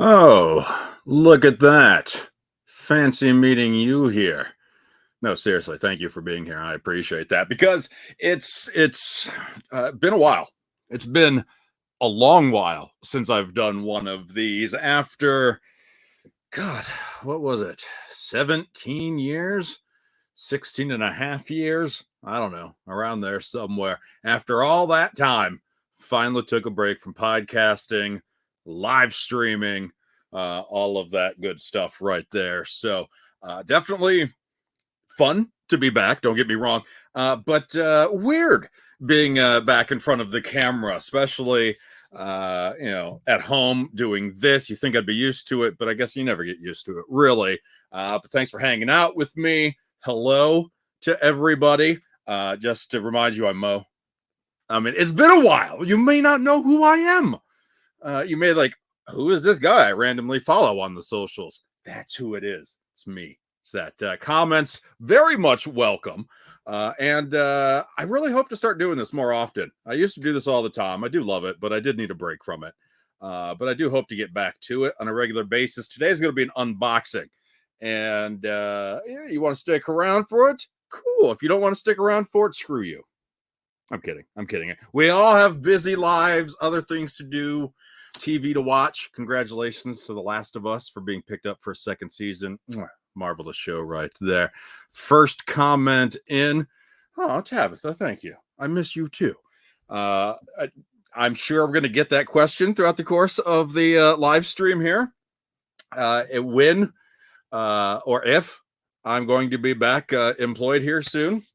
Oh, look at that. Fancy meeting you here. No, seriously, thank you for being here. I appreciate that because it's been a while. It's been a long while since I've done one of these after God, what was it? 17 years? 16 and a half years? I don't know, around there somewhere. After all that time, finally took a break from podcasting, live streaming, all of that good stuff right there. So, definitely fun to be back. Don't get me wrong, but weird being back in front of the camera, especially at home doing this. You think I'd be used to it, but I guess you never get used to it, really. But thanks for hanging out with me. Hello to everybody. Just to remind you, I'm Mo. I mean, it's been a while. You may not know who I am. You may like, who is this guy I randomly follow on the socials? That's who it is. It's me. It's that comments very much welcome. And I really hope to start doing this more often. I used to do this all the time. I do love it, but I did need a break from it. But I do hope to get back to it on a regular basis. Today's going to be an unboxing. And yeah, you want to stick around for it? Cool. If you don't want to stick around for it, screw you. I'm kidding. I'm kidding. We all have busy lives, other things to do, TV to watch. Congratulations to The Last of Us for being picked up for a second season. Marvelous show right there. First comment in. Oh, Tabitha, thank you. I miss you too. I'm sure we're going to get that question throughout the course of the live stream here. When or if I'm going to be back employed here soon.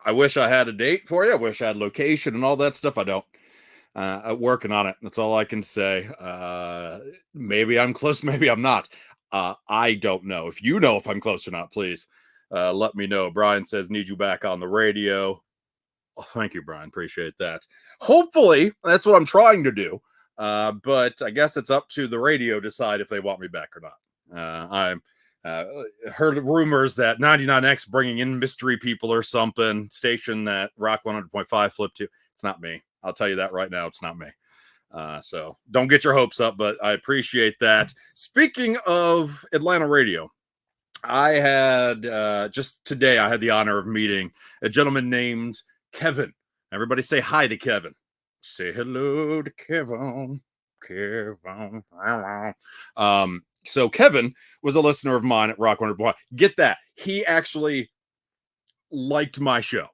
I wish I had a date for you. I wish I had location and all that stuff. I don't. I'm working on it. That's all I can say. Maybe I'm close. Maybe I'm not. I don't know. If you know if I'm close or not, please let me know. Brian says, need you back on the radio. Oh, thank you, Brian. Appreciate that. Hopefully, that's what I'm trying to do. But I guess it's up to the radio to decide if they want me back or not. I'm heard rumors that 99X bringing in mystery people or something, station that Rock 100.5 flipped to. It's not me. I'll tell you that right now. It's not me. So don't get your hopes up, but I appreciate that. Speaking of Atlanta radio, I had just today, I had the honor of meeting a gentleman named Kevin. Everybody say hi to Kevin. Say hello to Kevin. Kevin. So Kevin was a listener of mine at Rock 100. Get that. He actually liked my show.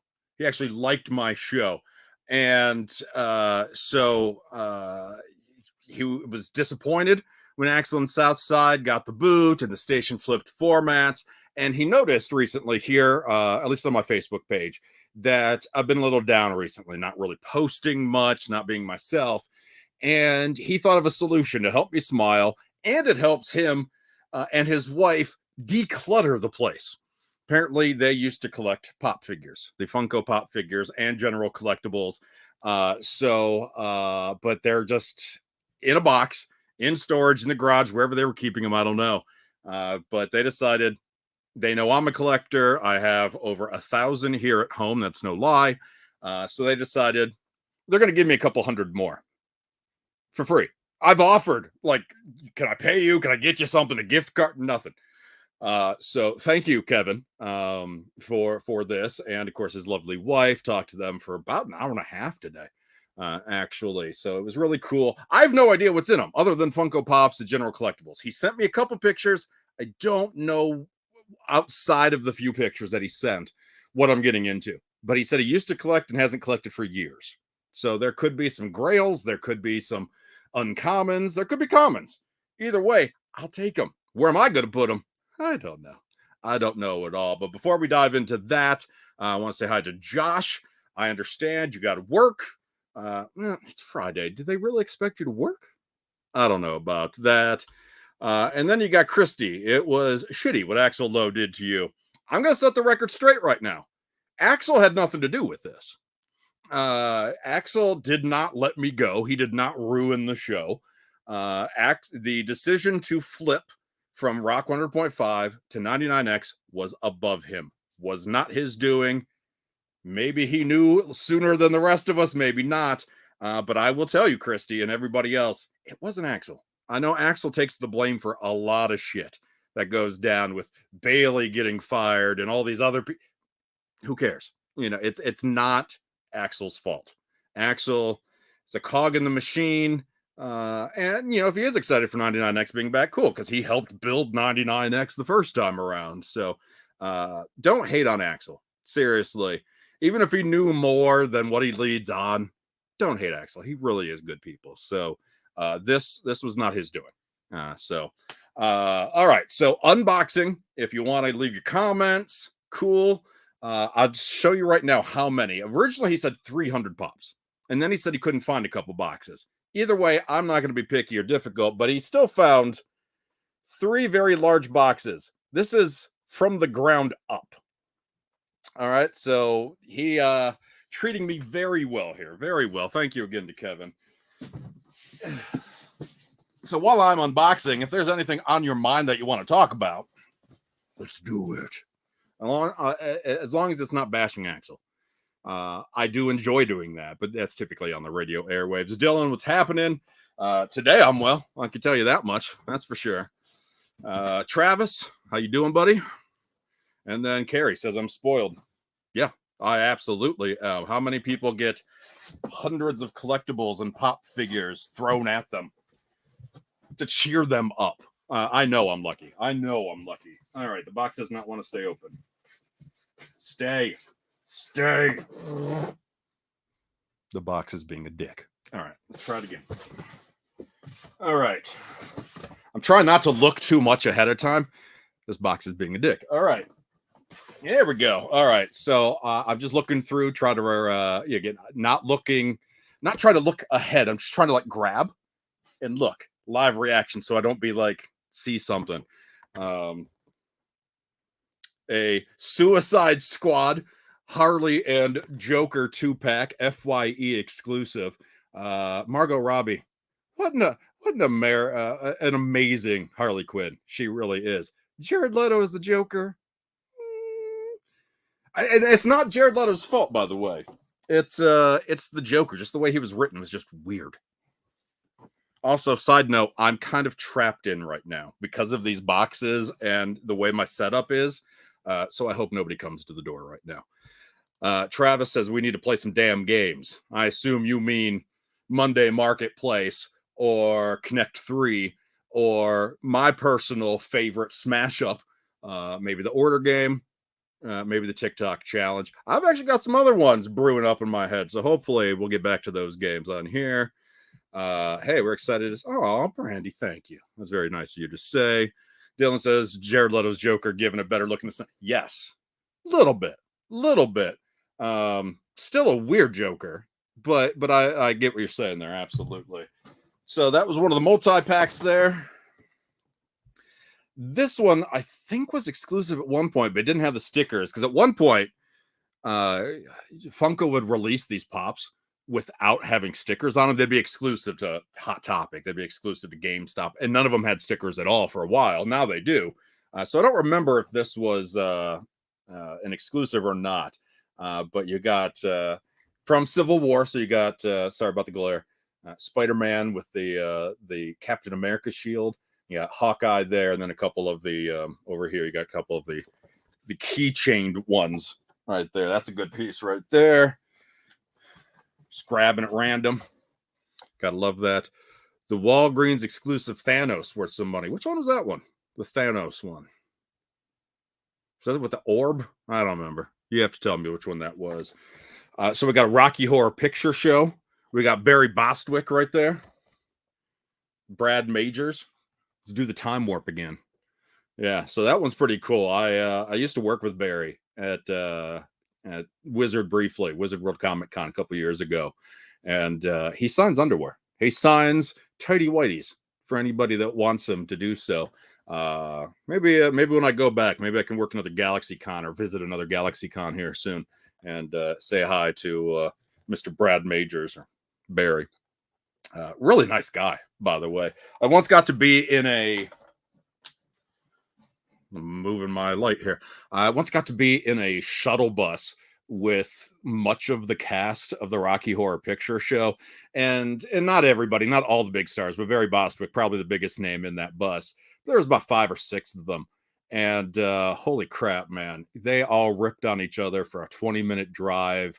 And he was disappointed when Axel and Southside got the boot and the station flipped formats. And he noticed recently here, at least on my Facebook page, that I've been a little down recently, not really posting much, not being myself. And he thought of a solution to help me smile, and it helps him and his wife declutter the place. Apparently, they used to collect pop figures, the Funko Pop figures and general collectibles. But they're just in a box, in storage, in the garage, wherever they were keeping them. I don't know. But they decided, they know I'm a collector. I have over 1,000 here at home. That's no lie. So they decided they're going to give me a couple hundred more for free. I've offered, like, can I pay you? Can I get you something? A gift card? Nothing. So thank you, Kevin, for this. And of course, his lovely wife. Talked to them for about an hour and a half today, actually. So it was really cool. I have no idea what's in them other than Funko Pops and general collectibles. He sent me a couple pictures. I don't know, outside of the few pictures that he sent, what I'm getting into. But he said he used to collect and hasn't collected for years. So there could be some grails. There could be some uncommons. There could be commons. Either way, I'll take them. Where am I going to put them? I don't know. I don't know at all. But before we dive into that, I want to say hi to Josh. I understand you got to work. It's Friday. Do they really expect you to work? I don't know about that. And then you got Christy. It was shitty what Axel Lowe did to you. I'm going to set the record straight right now. Axel had nothing to do with this. Axel did not let me go. He did not ruin the show. The decision to flip from Rock 100.5 to 99X was above him. Was not his doing. Maybe he knew sooner than the rest of us, maybe not. But I will tell you, Christy and everybody else, it wasn't Axel. I know Axel takes the blame for a lot of shit that goes down with Bailey getting fired and all these other people. Who cares? It's not Axel's fault. Axel is a cog in the machine. And if he is excited for 99X being back, cool, because he helped build 99X the first time around. So don't hate on Axel. Seriously. Even if he knew more than what he leads on, don't hate Axel. He really is good people. So this was not his doing. All right. So unboxing. If you want to leave your comments, cool. I'll show you right now how many. Originally, he said 300 pops. And then he said he couldn't find a couple boxes. Either way, I'm not going to be picky or difficult, but he still found 3 very large boxes. This is from the ground up. All right. So he treating me very well here. Very well. Thank you again to Kevin. So while I'm unboxing, if there's anything on your mind that you want to talk about, let's do it. As long as it's not bashing Axel. I do enjoy doing that, but that's typically on the radio airwaves. Dylan, what's happening? Today I'm well. I can tell you that much. That's for sure. Travis, how you doing, buddy? And then Carrie says I'm spoiled. Yeah, I absolutely am. How many people get hundreds of collectibles and pop figures thrown at them to cheer them up? I know I'm lucky. All right, the box does not want to stay open. Stay. The box is being a dick. All right, let's try it again. All right. I'm trying not to look too much ahead of time. This box is being a dick. All right. There we go. All right. So I'm just looking through, try to not try to look ahead. I'm just trying to grab and look live reaction. So I don't be see something. A Suicide Squad Harley and Joker 2-pack FYE exclusive. Margot Robbie. What an amazing Harley Quinn. She really is. Jared Leto is the Joker. And it's not Jared Leto's fault, by the way. It's the Joker. Just the way he was written was just weird. Also, side note, I'm kind of trapped in right now because of these boxes and the way my setup is. So I hope nobody comes to the door right now. Travis says we need to play some damn games. I assume you mean Monday Marketplace or Connect 3 or my personal favorite smash up, maybe the order game, maybe the TikTok challenge. I've actually got some other ones brewing up in my head, so hopefully we'll get back to those games on here. Hey, we're excited. Oh, Brandy, thank you. That's very nice of you to say. Dylan says Jared Leto's Joker given a better look in the sun. Yes, little bit. Still a weird Joker, but I get what you're saying there. Absolutely. So that was one of the multi-packs there. This one I think was exclusive at one point, but it didn't have the stickers because at one point Funko would release these pops without having stickers on them. They'd be exclusive to Hot Topic. They'd be exclusive to GameStop, and none of them had stickers at all for a while. Now they do. So I don't remember if this was an exclusive or not. But you got from Civil War. So you got sorry about the glare. Spider-Man with the Captain America shield. You got Hawkeye there, and then a couple of the over here. You got a couple of the keychained ones right there. That's a good piece right there. Just grabbing at random. Gotta love that. The Walgreens exclusive Thanos worth some money. Which one was that one? The Thanos one. Was that with the orb? I don't remember. You have to tell me which one that was. So we got a Rocky Horror Picture Show. We got Barry Bostwick right there. Brad Majors. Let's do the time warp again. Yeah, so that one's pretty cool. I used to work with Barry at Wizard World Comic Con a couple years ago, and he signs underwear. He signs tighty whities for anybody that wants him to do so. Maybe when I go back, maybe I can work another Galaxy Con or visit another Galaxy Con here soon and say hi to Mr. Brad Majors or Barry. Really nice guy, by the way. I once got to be in I'm moving my light here. I once got to be in a shuttle bus with much of the cast of the Rocky Horror Picture Show, and not everybody, not all the big stars, but Barry Bostwick, probably the biggest name in that bus. There was about 5 or 6 of them, and holy crap, man, they all ripped on each other for a 20-minute drive,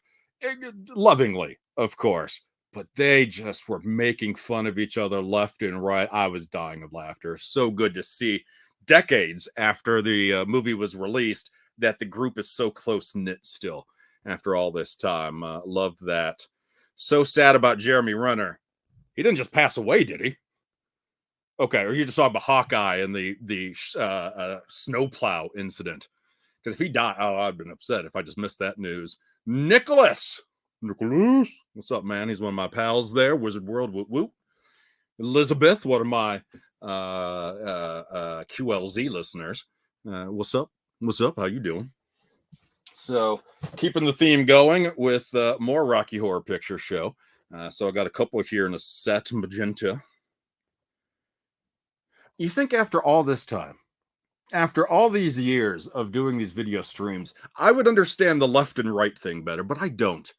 lovingly, of course. But they just were making fun of each other left and right. I was dying of laughter. So good to see, decades after the movie was released, that the group is so close knit still after all this time. Love that. So sad about Jeremy Renner. He didn't just pass away, did he? Okay, or you just talking about Hawkeye and the snowplow incident? Because if he died, oh, I'd been upset if I just missed that news. Nicholas, what's up, man? He's one of my pals there. Wizard World, whoop whoop. Elizabeth, one of my QLZ listeners. What's up? What's up? How you doing? So, keeping the theme going with more Rocky Horror Picture Show. So I got a couple here in a set, magenta. You think after all this time, after all these years of doing these video streams, I would understand the left and right thing better, but I don't.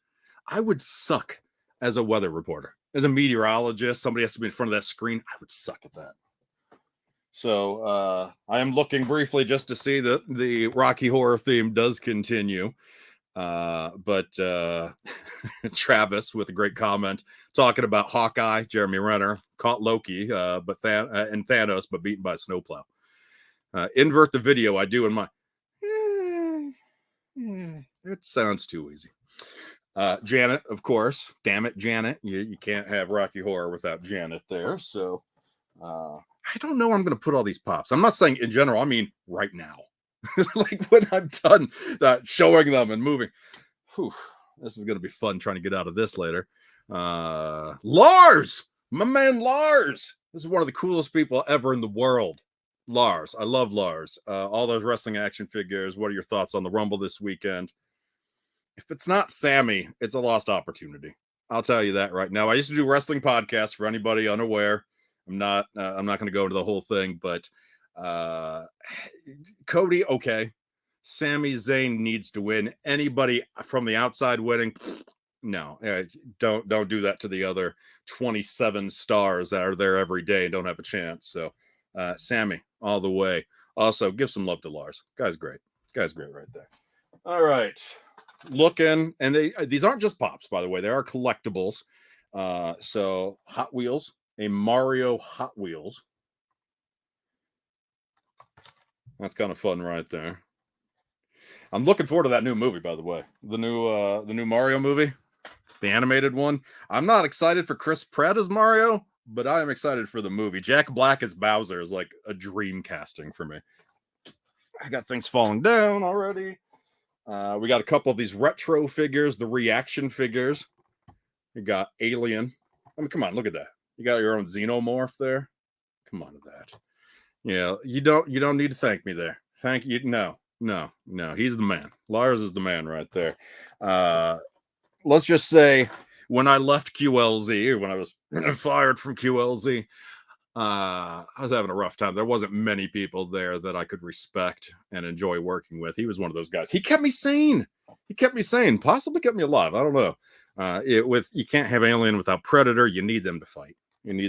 I would suck as a weather reporter. As a meteorologist, somebody has to be in front of that screen. I would suck at that. So I am looking briefly just to see that the Rocky Horror theme does continue. But Travis with a great comment talking about Hawkeye, Jeremy Renner, caught Loki, and Thanos, but beaten by a snowplow. Invert the video. I do in my. It sounds too easy. Janet, of course. Damn it, Janet. You can't have Rocky Horror without Janet there. So I don't know where I'm going to put all these pops. I'm not saying in general. I mean right now. Like when I'm done showing them and moving. Whew, this is going to be fun trying to get out of this later. Lars! My man Lars! This is one of the coolest people ever in the world. Lars. I love Lars. All those wrestling action figures. What are your thoughts on the Rumble this weekend? If it's not Sammy, it's a lost opportunity. I'll tell you that right now. I used to do wrestling podcasts for anybody unaware. I'm not going to go into the whole thing, but Cody, okay. Sami Zayn needs to win. Anybody from the outside winning, no, don't do that to the other 27 stars that are there every day and don't have a chance. So Sammy, all the way. Also, give some love to Lars. Guy's great. Guy's great right there. All right. Looking, and these aren't just pops, by the way. They are collectibles. So Hot Wheels, a Mario Hot Wheels. That's kind of fun right there. I'm looking forward to that new movie, by the way. The new Mario movie, the animated one. I'm not excited for Chris Pratt as Mario, but I am excited for the movie. Jack Black as Bowser is like a dream casting for me. I got things falling down already. We got a couple of these retro figures, the reaction figures. You got Alien. I mean, come on, look at that. You got your own Xenomorph there. Come on to that. Yeah, you don't need to thank me there. Thank you. No. He's the man. Lars is the man right there. Let's just say when I left QLZ, or when I was fired from QLZ, I was having a rough time. There wasn't many people there that I could respect and enjoy working with. He was one of those guys. He kept me sane. Possibly kept me alive. I don't know. You can't have Alien without Predator. You need them to fight. And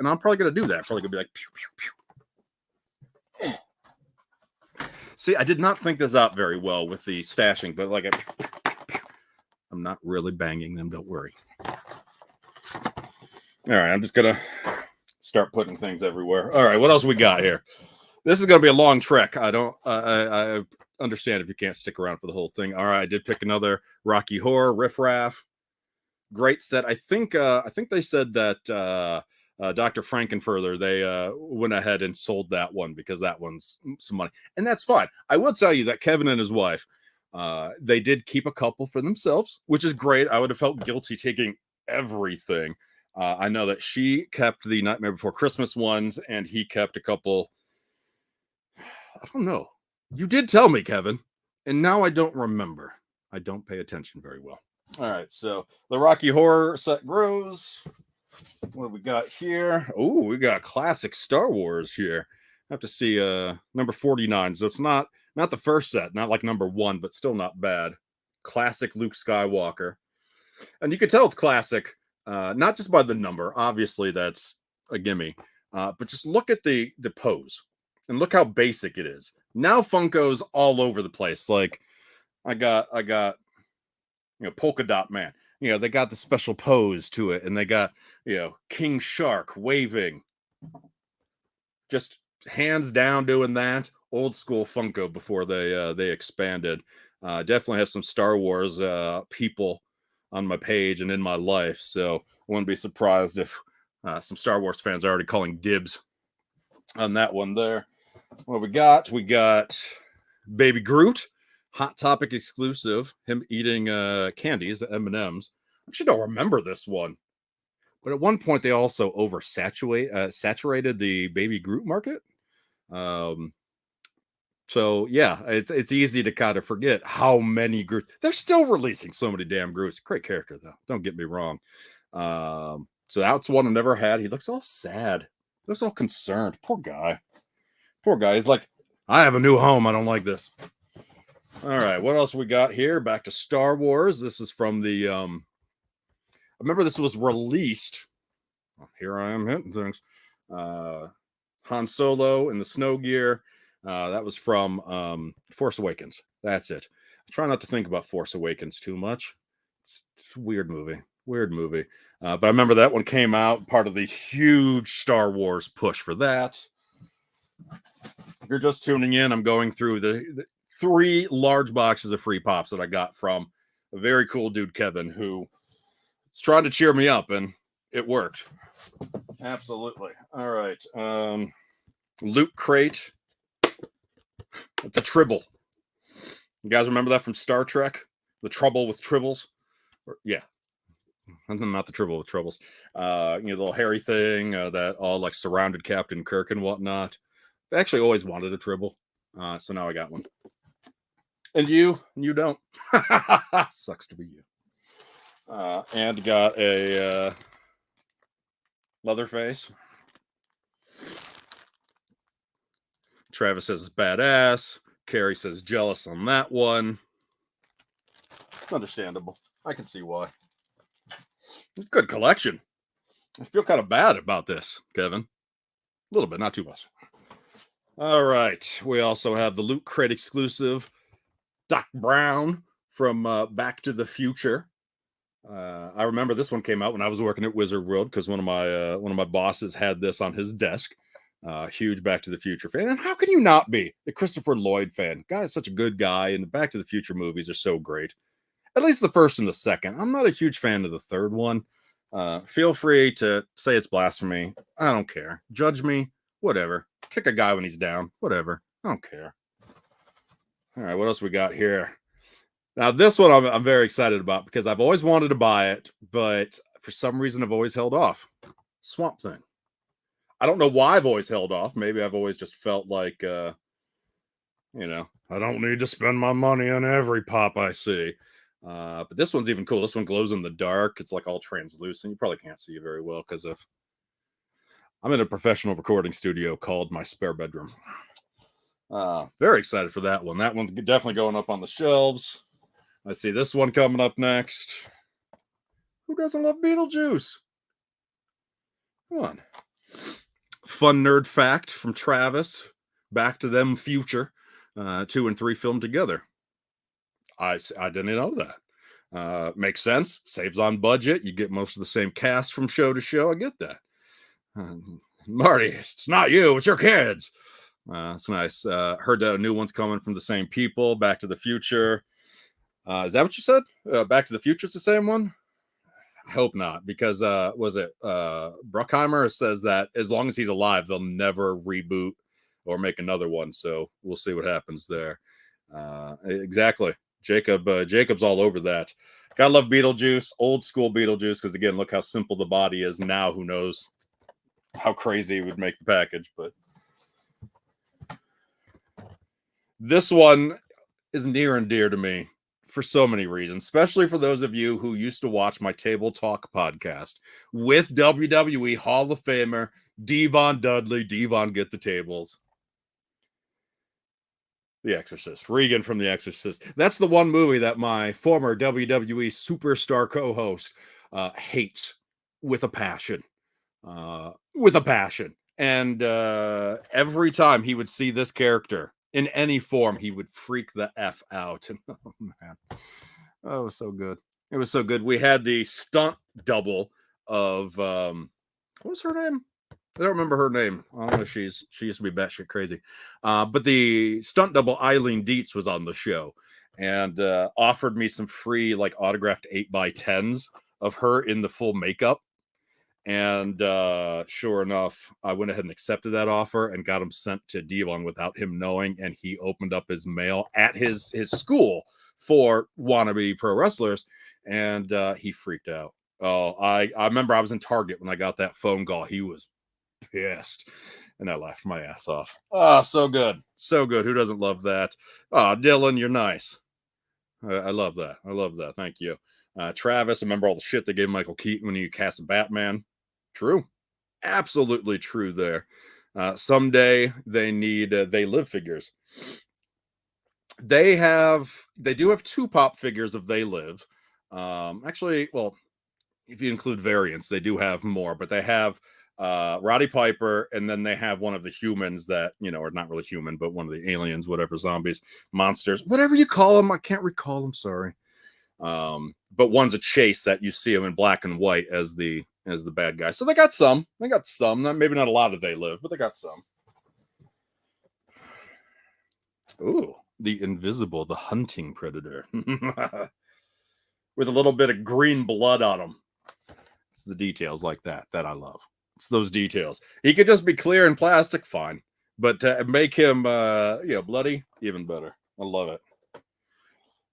I'm probably going to do that. Probably going to be like, pew, pew, pew. See, I did not think this out very well with the stashing, but like I'm not really banging them. Don't worry. All right, I'm just going to start putting things everywhere. All right, what else we got here? This is going to be a long trek. I understand if you can't stick around for the whole thing. All right, I did pick another Rocky Horror Riff Raff. Great set. I think they said that Dr. Frankenfurter, they went ahead and sold that one because that one's some money. And that's fine. I will tell you that Kevin and his wife, they did keep a couple for themselves, which is great. I would have felt guilty taking everything. I know that she kept the Nightmare Before Christmas ones, and he kept a couple. I don't know. You did tell me, Kevin, and now I don't remember. I don't pay attention very well. All right, so the Rocky Horror set grows. What do we got here? Oh, we got classic Star Wars here. I have to see number 49. So it's not the first set, not like number 1, but still not bad. classic Luke Skywalker. And you can tell it's classic, not just by the number. Obviously, that's a gimme. But just look at the pose and look how basic it is. Now Funko's all over the place. Like I got Polka Dot Man. They got the special pose to it, and they got King Shark waving. Just hands down doing that. Old school Funko before they expanded. Definitely have some Star Wars people on my page and in my life, so I wouldn't be surprised if some Star Wars fans are already calling dibs on that one there. What we got? We got Baby Groot, Hot Topic exclusive. Him eating candies, M&Ms. I actually don't remember this one, but at one point they also saturated the Baby Groot market. So yeah, it's easy to kind of forget how many Groots. They're still releasing so many damn Groots. Great character though. Don't get me wrong. So that's one I never had. He looks all sad. He looks all concerned. Poor guy. Poor guy. He's like, I have a new home. I don't like this. All right. What else we got here? Back to Star Wars. This is from the I remember this was released. Here I am hitting things. Han Solo in the snow gear. That was from Force Awakens. That's it. I try not to think about Force Awakens too much. It's a weird movie. But I remember that one came out, part of the huge Star Wars push for that. If you're just tuning in, I'm going through the 3 large boxes of free pops that I got from a very cool dude, Kevin, who is trying to cheer me up, and it worked. Absolutely. All right. Loot Crate. It's a Tribble. You guys remember that from Star Trek? The Trouble with Tribbles? Yeah. Not the Trouble with Troubles. The little hairy thing that all like surrounded Captain Kirk and whatnot. I actually always wanted a Tribble. So now I got one. And you don't. Sucks to be you. And got a Leatherface. Travis says it's badass. Carrie says jealous on that one. Understandable. I can see why. It's a good collection. I feel kind of bad about this, Kevin. A little bit, not too much. All right. We also have the Loot Crate exclusive Doc Brown from Back to the Future. I remember this one came out when I was working at Wizard World because one of my bosses had this on his desk. Huge Back to the Future fan. And how can you not be a Christopher Lloyd fan? Guy is such a good guy, and the Back to the Future movies are so great. At least the first and the second. I'm not a huge fan of the third one. Feel free to say it's blasphemy. I don't care. Judge me. Whatever. Kick a guy when he's down. Whatever. I don't care. All right, what else we got here? Now, this one I'm very excited about because I've always wanted to buy it, but for some reason I've always held off. Swamp Thing. I don't know why I've always held off. Maybe I've always just felt like, I don't need to spend my money on every pop I see. But this one's even cool. This one glows in the dark. It's like all translucent. You probably can't see it very well because I'm in a professional recording studio called my spare bedroom. Very excited for that one. That one's definitely going up on the shelves. I see this one coming up next. Who doesn't love Beetlejuice? Come on. Fun nerd fact from Travis. Back to Them Future. 2 and 3 filmed together. I didn't know that. Makes sense. Saves on budget. You get most of the same cast from show to show. I get that. Marty, it's not you. It's your kids. It's nice. Heard that a new one's coming from the same people. Back to the Future. Is that what you said? Back to the Future is the same one? I hope not, because was it Bruckheimer says that as long as he's alive, they'll never reboot or make another one. So we'll see what happens there. Exactly. Jacob's all over that. Gotta love Beetlejuice, old school Beetlejuice, because again, look how simple the body is now. Who knows how crazy it would make the package, but this one is near and dear to me for so many reasons, especially for those of you who used to watch my Table Talk podcast with WWE Hall of Famer Devon Dudley. Devon, get the tables. The Exorcist. Regan from The Exorcist. That's the one movie that my former WWE superstar co-host hates with a passion. With a passion. And every time he would see this character in any form, he would freak the F out. And oh man. Oh, it was so good. It was so good. We had the stunt double of what was her name? I don't remember her name. I don't know. She used to be batshit crazy. But the stunt double Eileen Dietz was on the show and offered me some free like autographed 8x10s of her in the full makeup. And sure enough, I went ahead and accepted that offer and got him sent to Devon without him knowing. And he opened up his mail at his school for wannabe pro wrestlers, and he freaked out. Oh, I remember I was in Target when I got that phone call. He was pissed, and I laughed my ass off. Oh, so good. So good. Who doesn't love that? Oh, Dylan, you're nice. I love that. I love that. Thank you. Travis, remember all the shit they gave Michael Keaton when he cast a Batman? True. Absolutely true there. Someday they need They Live figures. They do have 2 pop figures of They Live. Actually, well, if you include variants, they do have more, but they have Roddy Piper, and then they have one of the humans that, you know, are not really human, but one of the aliens, whatever, zombies, monsters, whatever you call them. I can't recall them, sorry. But one's a Chase that you see him in black and white as the bad guy. So they got some. Maybe not a lot of They Live, but they got some. Ooh, the Invisible, the hunting predator. With a little bit of green blood on him. It's the details like that I love. It's those details. He could just be clear and plastic, fine. But make him bloody, even better. I love it.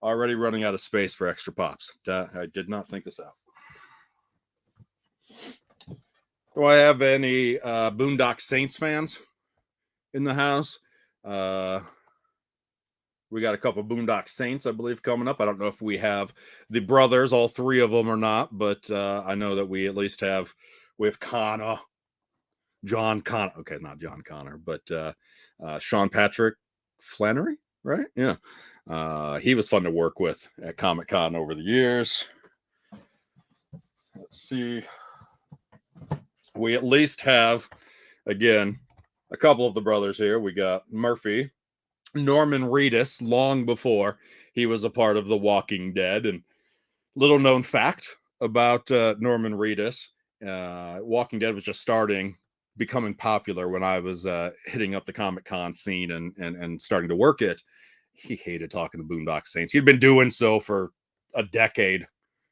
Already running out of space for extra pops. I did not think this out. Do I have any Boondock Saints fans in the house? We got a couple Boondock Saints, I believe, coming up. I don't know if we have the brothers, all 3 of them or not, but I know that we at least have Connor, John Connor. Okay, not John Connor, but Sean Patrick Flannery, right? Yeah. He was fun to work with at Comic-Con over the years. Let's see. We at least have, again, a couple of the brothers here. We got Murphy, Norman Reedus, long before he was a part of The Walking Dead. And little known fact about Norman Reedus, Walking Dead was just becoming popular when I was hitting up the Comic-Con scene and starting to work it. He hated talking to Boondock Saints. He'd been doing so for a decade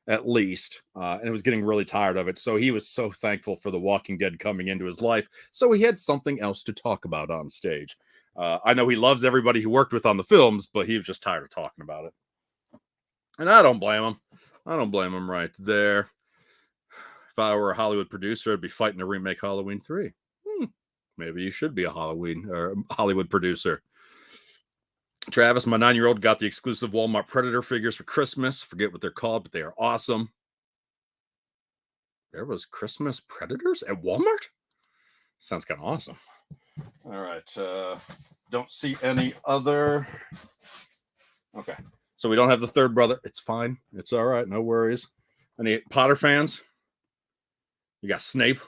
at least, and was getting really tired of it. So he was so thankful for The Walking Dead coming into his life. So he had something else to talk about on stage. I know he loves everybody he worked with on the films, but he was just tired of talking about it. And I don't blame him. Right there. If I were a Hollywood producer, I'd be fighting to remake Halloween 3. Maybe you should be a Hollywood producer. Travis, my 9-year-old, got the exclusive Walmart Predator figures for Christmas. Forget what they're called, but they are awesome. There was Christmas Predators at Walmart? Sounds kind of awesome. All right. Don't see any other. Okay. So we don't have the 3rd brother. It's fine. It's all right. No worries. Any Potter fans? You got Snape.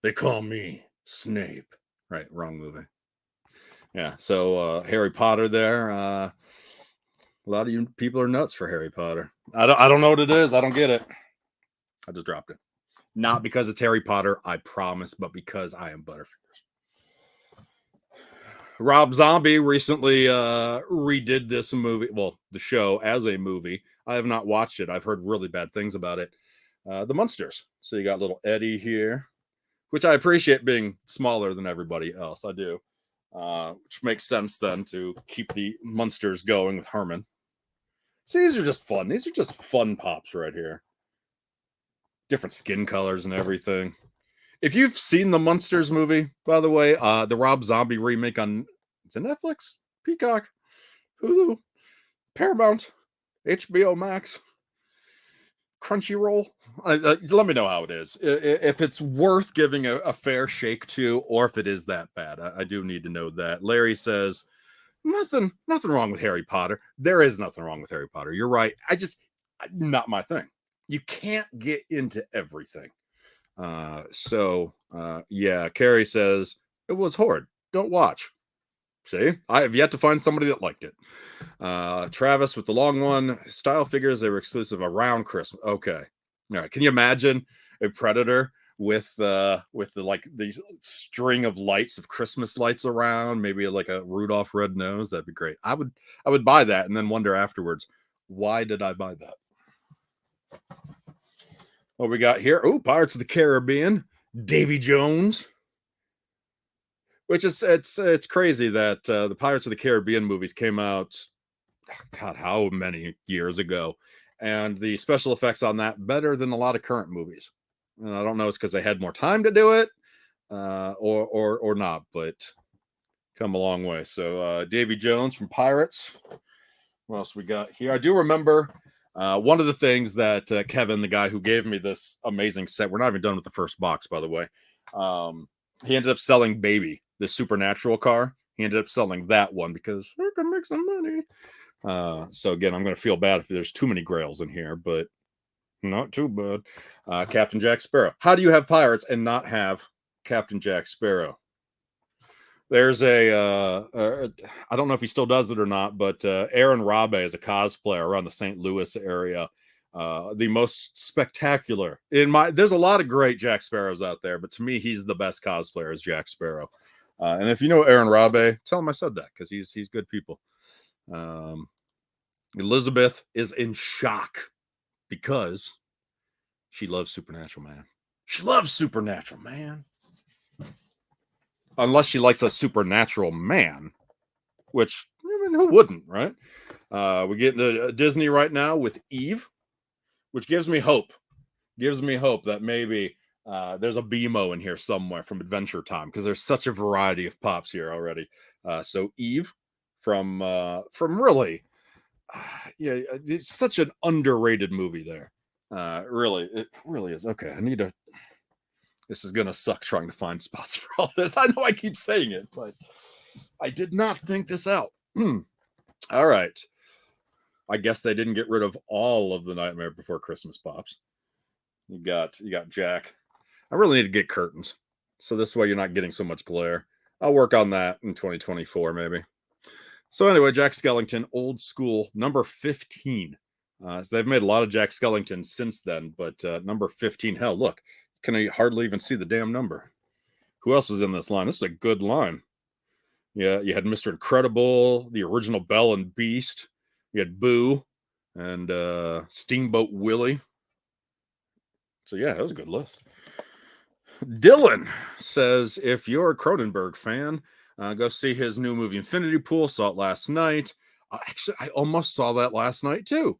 They call me Snape. Right. Wrong movie. Yeah. So Harry Potter there. A lot of you people are nuts for Harry Potter. I don't know what it is. I don't get it. I just dropped it. Not because it's Harry Potter, I promise, but because I am Butterfingers. Rob Zombie recently redid this movie, well, the show as a movie. I have not watched it. I've heard really bad things about it. The Munsters. So you got little Eddie here, which I appreciate being smaller than everybody else. I do. Which makes sense then to keep the Munsters going with Herman. See, these are just fun. These are just fun pops right here. Different skin colors and everything. If you've seen the Munsters movie, by the way, the Rob Zombie remake on it's a Netflix, Peacock, Hulu, Paramount, HBO Max, Crunchyroll. Let me know how it is. If it's worth giving a fair shake to, or if it is that bad. I do need to know that. Larry says, Nothing wrong with Harry Potter. There is nothing wrong with Harry Potter. You're right. Not my thing. You can't get into everything. Yeah, Carrie says it was horrid. Don't watch. See, I have yet to find somebody that liked it. Travis with the long one style figures, they were exclusive around Christmas. Okay. All right. Can you imagine a Predator with like these string of lights of Christmas lights around, maybe like a Rudolph red nose? That'd be great. I would buy that and then wonder afterwards, why did I buy that? What we got here? Oh, Pirates of the Caribbean, Davy Jones. Which is it's crazy that the Pirates of the Caribbean movies came out, God, how many years ago, and the special effects on that better than a lot of current movies. And I don't know, it's because they had more time to do it, or not, but come a long way. So Davy Jones from Pirates. What else we got here? I do remember one of the things that Kevin, the guy who gave me this amazing set, we're not even done with the first box, by the way. He ended up selling Baby, the Supernatural car. He ended up selling that one because we can make some money. So again, I'm going to feel bad if there's too many grails in here, but not too bad. Captain Jack Sparrow. How do you have pirates and not have Captain Jack Sparrow? There's I don't know if he still does it or not, but Aaron Rabe is a cosplayer around the St. Louis area. The most spectacular there's a lot of great Jack Sparrows out there, but to me, he's the best cosplayer as Jack Sparrow. And if you know Aaron Rabe, tell him I said that because he's good people. Elizabeth is in shock because she loves Supernatural Man. She loves Supernatural Man. Unless she likes a supernatural man, which, I mean, who wouldn't, right? We get into Disney right now with Eve, which gives me hope. Gives me hope that maybe there's a BMO in here somewhere from Adventure Time, because there's such a variety of pops here already. So Eve from really, yeah, it's such an underrated movie there. Really, it really is. Okay, this is gonna suck trying to find spots for all this. I know I keep saying it, but I did not think this out. All right. I guess they didn't get rid of all of the Nightmare Before Christmas pops. You got Jack. I really need to get curtains, so this way you're not getting so much glare. I'll work on that in 2024 maybe. So anyway, Jack Skellington, old school, number 15. So they've made a lot of Jack Skellington since then, but number 15, hell, look, can I hardly even see the damn number? Who else was in this line? This is a good line. Yeah, you had Mr. Incredible, the original Belle and Beast. You had Boo and Steamboat Willie. So yeah, that was a good list. Dylan says, if you're a Cronenberg fan, go see his new movie Infinity Pool. Saw it last night. Actually, I almost saw that last night too.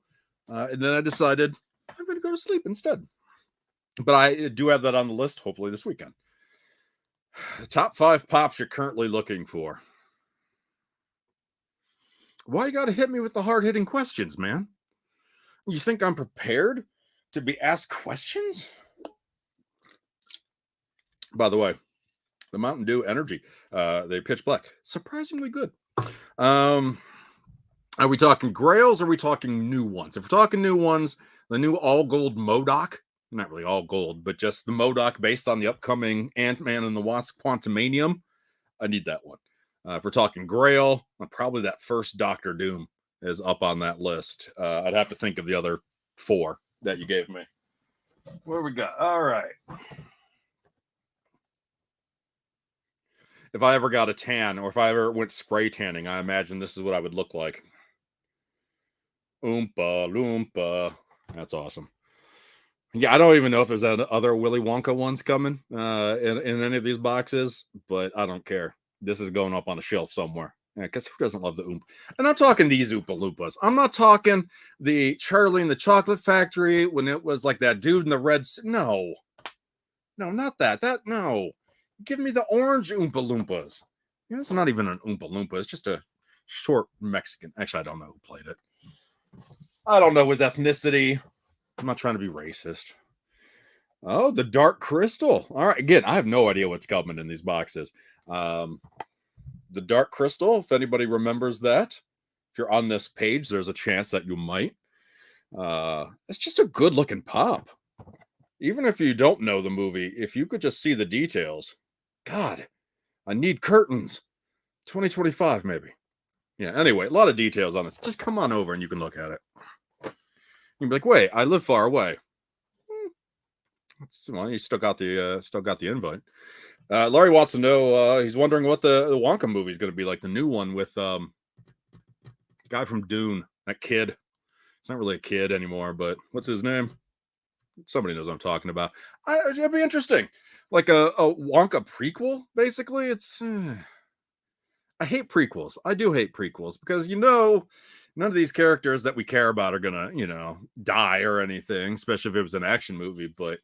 And then I decided I'm going to go to sleep instead. But I do have that on the list, hopefully this weekend. The top 5 pops you're currently looking for. Why you got to hit me with the hard-hitting questions, man? You think I'm prepared to be asked questions? By the way, the Mountain Dew Energy, they pitch black. Surprisingly good. Are we talking grails or are we talking new ones? If we're talking new ones, the new all gold MODOK, not really all gold, but just the MODOK based on the upcoming Ant-Man and the Wasp Quantumanium, I need that one. If we're talking grail, probably that first Doctor Doom is up on that list. I'd have to think of the other 4 that you gave me. What we got? All right. If I ever got a tan or if I ever went spray tanning, I imagine this is what I would look like. Oompa Loompa. That's awesome. Yeah, I don't even know if there's other Willy Wonka ones coming in any of these boxes, but I don't care. This is going up on a shelf somewhere. Because who doesn't love the Oompa? And I'm talking these Oompa Loompas. I'm not talking the Charlie and the Chocolate Factory when it was like that dude in the red. No, not that. No. Give me the orange Oompa Loompas. It's not even an Oompa Loompa. It's just a short Mexican. Actually, I don't know who played it. I don't know his ethnicity. I'm not trying to be racist. Oh, the Dark Crystal. All right. Again, I have no idea what's coming in these boxes. the Dark Crystal, if anybody remembers that. If you're on this page, there's a chance that you might. It's just a good looking pop. Even if you don't know the movie, if you could just see the details, God, I need curtains. 2025, maybe. Yeah, anyway, a lot of details on this. Just come on over and you can look at it. You'd be like, wait, I live far away. Well, you still got the invite. Laurie wants to know, he's wondering what the Wonka movie is going to be like, the new one with the guy from Dune, that kid. It's not really a kid anymore, but what's his name? Somebody knows what I'm talking about. It'd be interesting. Like a Wonka prequel, basically. It's I hate prequels. I do hate prequels because none of these characters that we care about are gonna, die or anything, especially if it was an action movie. But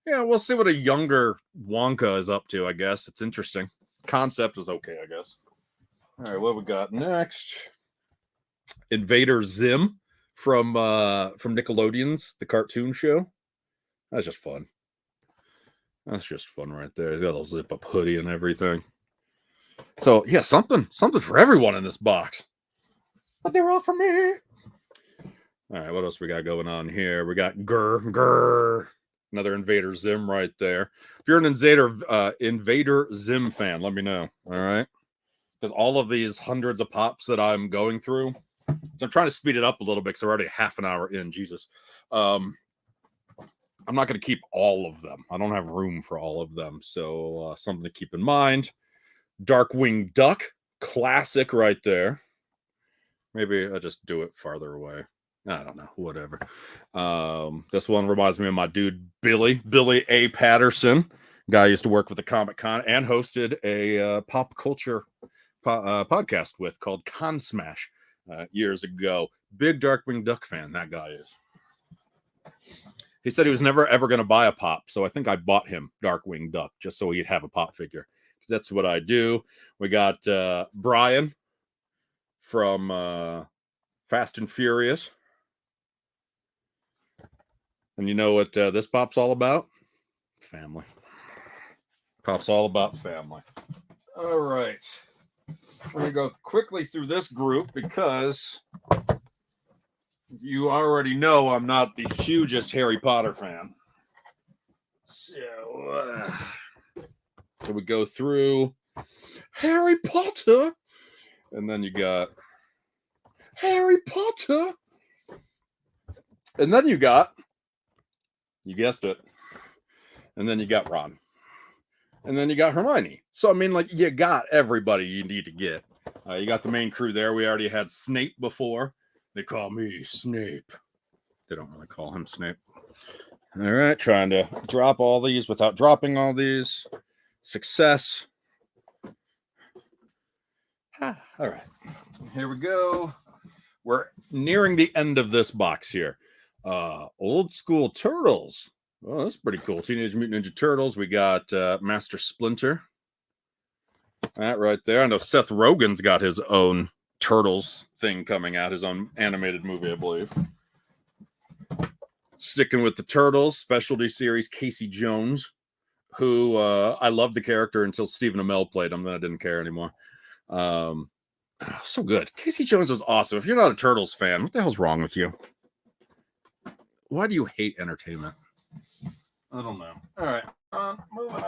yeah, we'll see what a younger Wonka is up to, I guess. It's interesting. Concept is okay, I guess. All right, what we got next? Invader Zim from Nickelodeon's The Cartoon Show. That's just fun. That's just fun right there. He's got a little zip-up hoodie and everything. So, yeah, something for everyone in this box. But they're all for me. All right, what else we got going on here? We got Grr. Another Invader Zim right there. If you're an Invader Zim fan, let me know. All right. Because all of these hundreds of pops that I'm going through, so I'm trying to speed it up a little bit because we're already half an hour in. Jesus. I'm not going to keep all of them. I don't have room for all of them. So something to keep in mind. Darkwing Duck. Classic right there. Maybe I'll just do it farther away. I don't know. Whatever. This one reminds me of my dude, Billy A. Patterson. Guy I used to work with the Comic Con and hosted a pop culture podcast with called Con Smash years ago. Big Darkwing Duck fan, that guy is. He said he was never ever going to buy a pop, so I think I bought him Darkwing Duck just so he'd have a pop figure. Because that's what I do. We got Brian from Fast and Furious. And you know what this pop's all about? Family. Pop's all about family. All right. I'm going to go quickly through this group because you already know I'm not the hugest Harry Potter fan. So we go through Harry Potter, and then you got Harry Potter, and then you guessed it, and then you got Ron, and then you got Hermione. So I mean, like, you got everybody you need to get. You got the main crew there. We already had Snape before. They call me Snape. They don't really call him Snape. All right, trying to drop all these without dropping all these. Success. All right, here we go. We're nearing the end of this box here. Old school Turtles. Oh, that's pretty cool. Teenage Mutant Ninja Turtles. We got Master Splinter. That right there. I know Seth Rogen's got his own Turtles thing coming out, his own animated movie, I believe. Sticking with the Turtles, specialty series, Casey Jones, who I loved the character until Stephen Amell played him, then I didn't care anymore. So good. Casey Jones was awesome. If you're not a Turtles fan, what the hell's wrong with you? Why do you hate entertainment? I don't know. All right. Moving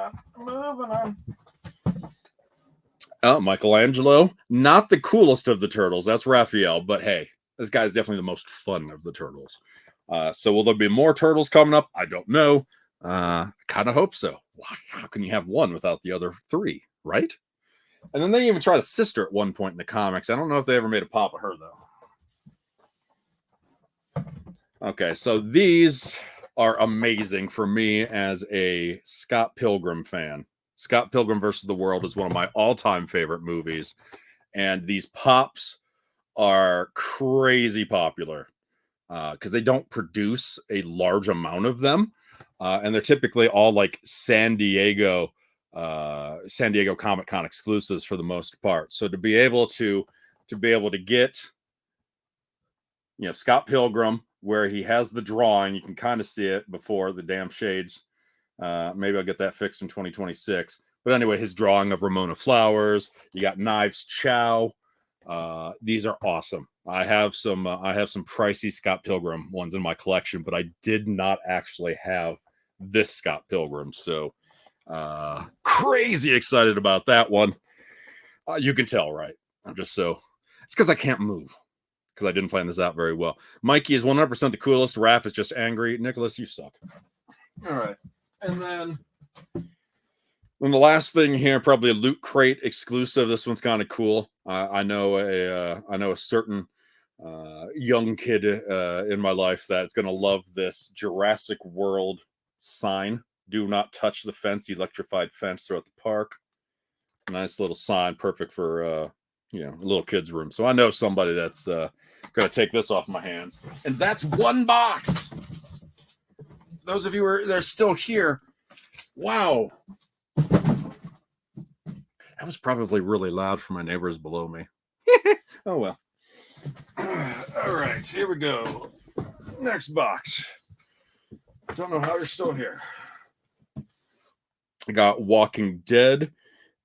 on. Michelangelo. Not the coolest of the Turtles. That's Raphael. But hey, this guy's definitely the most fun of the Turtles. So will there be more Turtles coming up? I don't know. I kind of hope so. How can you have one without the other three, right? And then they even tried a sister at one point in the comics. I don't know if they ever made a pop of her, though. Okay, so these are amazing for me as a Scott Pilgrim fan. Scott Pilgrim versus the World is one of my all-time favorite movies. And these pops are crazy popular because they don't produce a large amount of them. And they're typically all like San Diego Comic-Con exclusives for the most part. So to be able to get, Scott Pilgrim, where he has the drawing, you can kind of see it before the damn shades. Maybe I'll get that fixed in 2026. But anyway, his drawing of Ramona Flowers. You got Knives Chow. These are awesome. I have some pricey Scott Pilgrim ones in my collection, but I did not actually have this Scott Pilgrim. So crazy excited about that one. You can tell, right? It's because I can't move because I didn't plan this out very well. Mikey is 100% the coolest. Raph is just angry. Nicholas, you suck. All right. And then the last thing here, probably a Loot Crate exclusive. This one's kind of cool. I know a certain young kid in my life that's going to love this Jurassic World sign. Do not touch the fence, electrified fence throughout the park. Nice little sign, perfect for a little kid's room. So I know somebody that's going to take this off my hands. And that's one box. Those of you that are still here, wow. That was probably really loud for my neighbors below me. Oh, well. All right, here we go. Next box. Don't know how you're still here. I got Walking Dead.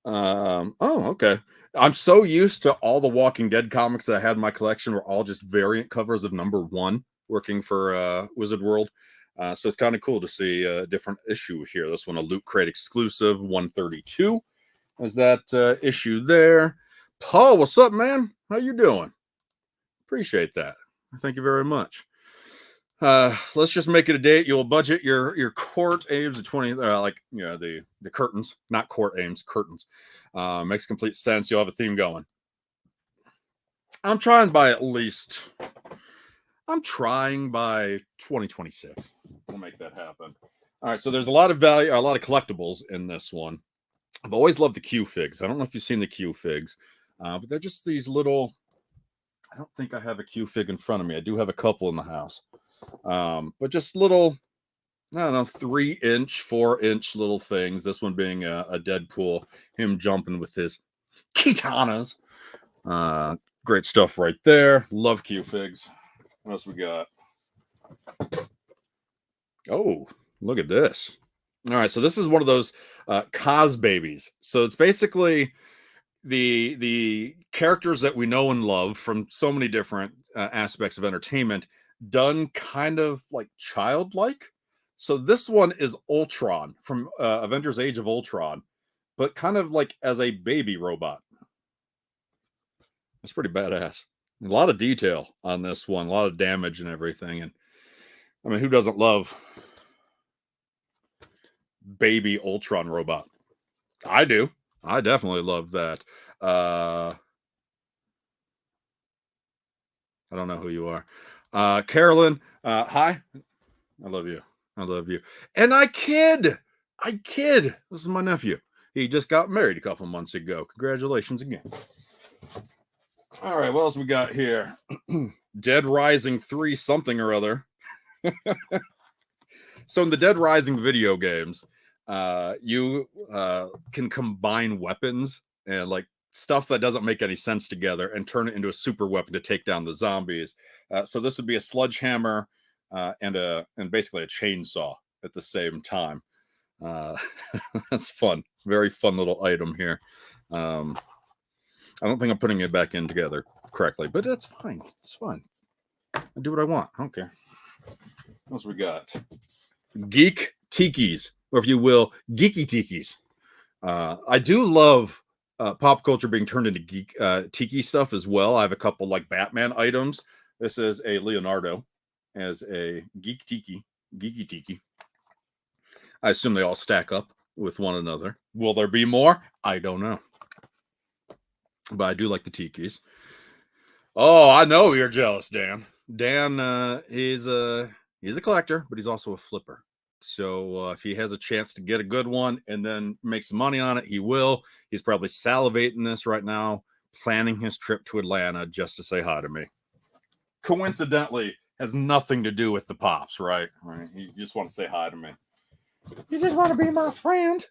Okay. I'm so used to all the Walking Dead comics that I had in my collection were all just variant covers of #1 working for Wizard World. So it's kind of cool to see a different issue here. This one, a Loot Crate exclusive, 132. There's that issue there. Paul, what's up, man? How you doing? Appreciate that. Thank you very much. Let's just make it a date. You'll budget your court aims of 20, the curtains, not court aims, curtains. Makes complete sense. You'll have a theme going. I'm trying by 2026. We'll make that happen. All right. So there's a lot of value, a lot of collectibles in this one. I've always loved the Q figs. I don't know if you've seen the Q figs, but they're just these little. I don't think I have a Q fig in front of me. I do have a couple in the house. But just little, I don't know, 3-inch, 4-inch little things. This one being a Deadpool, him jumping with his katanas. Great stuff right there. Love Q figs. What else we got? Oh, look at this. All right, so this is one of those Cos babies. So it's basically the characters that we know and love from so many different aspects of entertainment done kind of like childlike. So this one is Ultron from Avengers Age of Ultron, but kind of like as a baby robot. It's pretty badass. A lot of detail on this one, a lot of damage and everything. And I mean, who doesn't love baby Ultron robot? I do. I definitely love that. I don't know who you are. Carolyn, hi. I love you. I love you. And I kid. This is my nephew. He just got married a couple months ago. Congratulations again. All right, what else we got here? Dead Rising 3 something or other. So in the Dead Rising video games, you can combine weapons and like stuff that doesn't make any sense together and turn it into a super weapon to take down the zombies. So this would be a sledgehammer and basically a chainsaw at the same time. That's fun. Very fun little item here. I don't think I'm putting it back in together correctly, but that's fine. It's fine. I do what I want. I don't care. What else we got? Geek tikis, or if you will, geeky tikis. I do love pop culture being turned into geek tiki stuff as well. I have a couple like Batman items. This is a Leonardo as a geeky tiki. I assume they all stack up with one another. Will there be more? I don't know. But I do like the tikis. Oh, I know you're jealous, Dan. Dan he's a collector, but he's also a flipper. So if he has a chance to get a good one and then make some money on it, he will. He's probably salivating this right now, planning his trip to Atlanta just to say hi to me. Coincidentally, has nothing to do with the Pops, right? You just want to say hi to me. You just want to be my friend.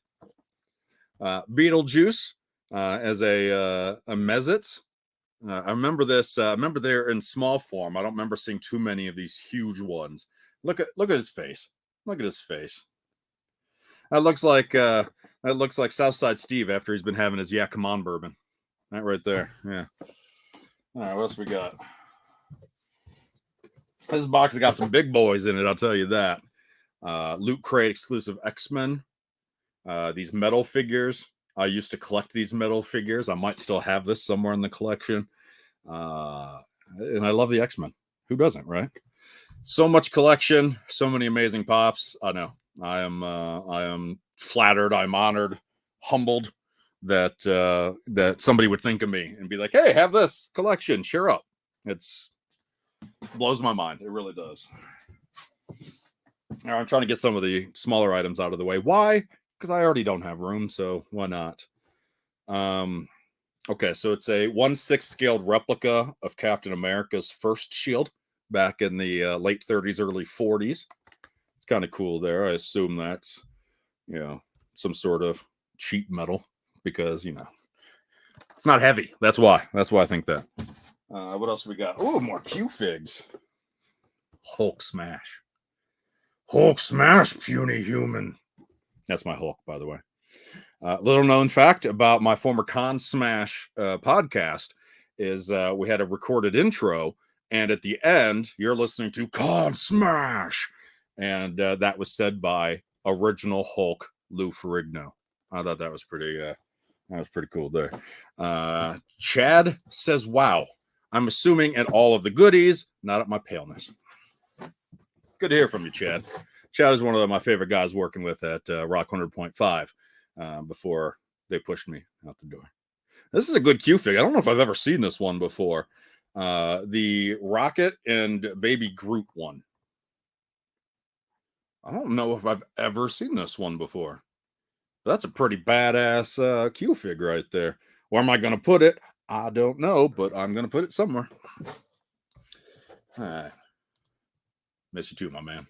Beetlejuice as a Mezitz. I remember this. I remember they're in small form. I don't remember seeing too many of these huge ones. Look at his face. Look at his face. That looks like That looks like Southside Steve after he's been having his Yeah Come On bourbon. That right there. Yeah. All right, what else we got? This box has got some big boys in it, I'll tell you that. Loot Crate exclusive X-Men. These metal figures. I used to collect these metal figures. I might still have this somewhere in the collection. And I love the X-Men. Who doesn't, right? So much collection, so many amazing pops. I know. I am flattered. I'm honored, humbled that that somebody would think of me and be like, "Hey, have this collection. Share up." It's blows my mind. It really does. Now, I'm trying to get some of the smaller items out of the way. Why? Because I already don't have room, so why not? Okay, so it's a 1/6 scaled replica of Captain America's first shield back in the late 30s, early 40s. It's kind of cool there. I assume that's, some sort of cheap metal because, it's not heavy. That's why. That's why I think that. What else we got? Oh, more Q figs. Hulk smash. Hulk smash, puny human. That's my Hulk, by the way. Little known fact about my former Con Smash podcast is we had a recorded intro, and at the end, you're listening to Con Smash, and that was said by original Hulk Lou Ferrigno. I thought that was pretty cool there. Chad says, "Wow, I'm assuming at all of the goodies, not at my paleness." Good to hear from you, Chad. Chad is one of my favorite guys working with at Rock 100.5 before they pushed me out the door. This is a good Q fig. I don't know if I've ever seen this one before. The Rocket and Baby Groot one. I don't know if I've ever seen this one before. That's a pretty badass Q fig right there. Where am I going to put it? I don't know, but I'm going to put it somewhere. All right. Miss you too, my man.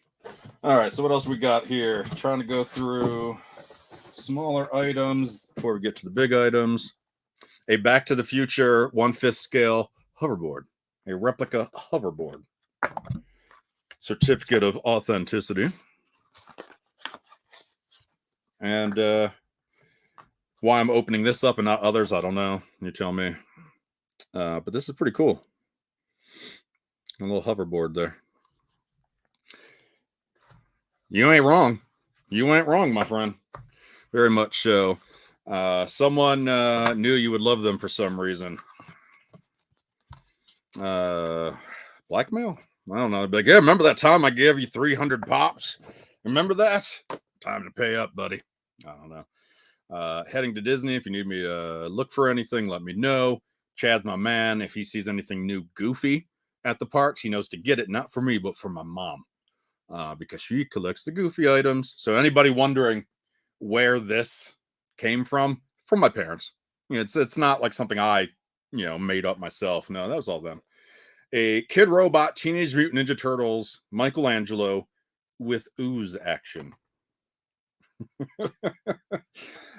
All right, so what else we got here? Trying to go through smaller items before we get to the big items. A Back to the Future 1/5 scale hoverboard. A replica hoverboard. Certificate of authenticity. And why I'm opening this up and not others, I don't know. You tell me. But this is pretty cool. A little hoverboard there. You ain't wrong. You ain't wrong, my friend. Very much so. Someone knew you would love them for some reason. Blackmail? I don't know. They'd be like, yeah, remember that time I gave you 300 pops? Remember that? Time to pay up, buddy. I don't know. Heading to Disney. If you need me to look for anything, let me know. Chad's my man. If he sees anything new goofy at the parks, he knows to get it. Not for me, but for my mom. Because she collects the goofy items. So anybody wondering where this came from my parents. It's not like something I, made up myself. No, that was all them. A Kid Robot Teenage Mutant Ninja Turtles Michelangelo with ooze action.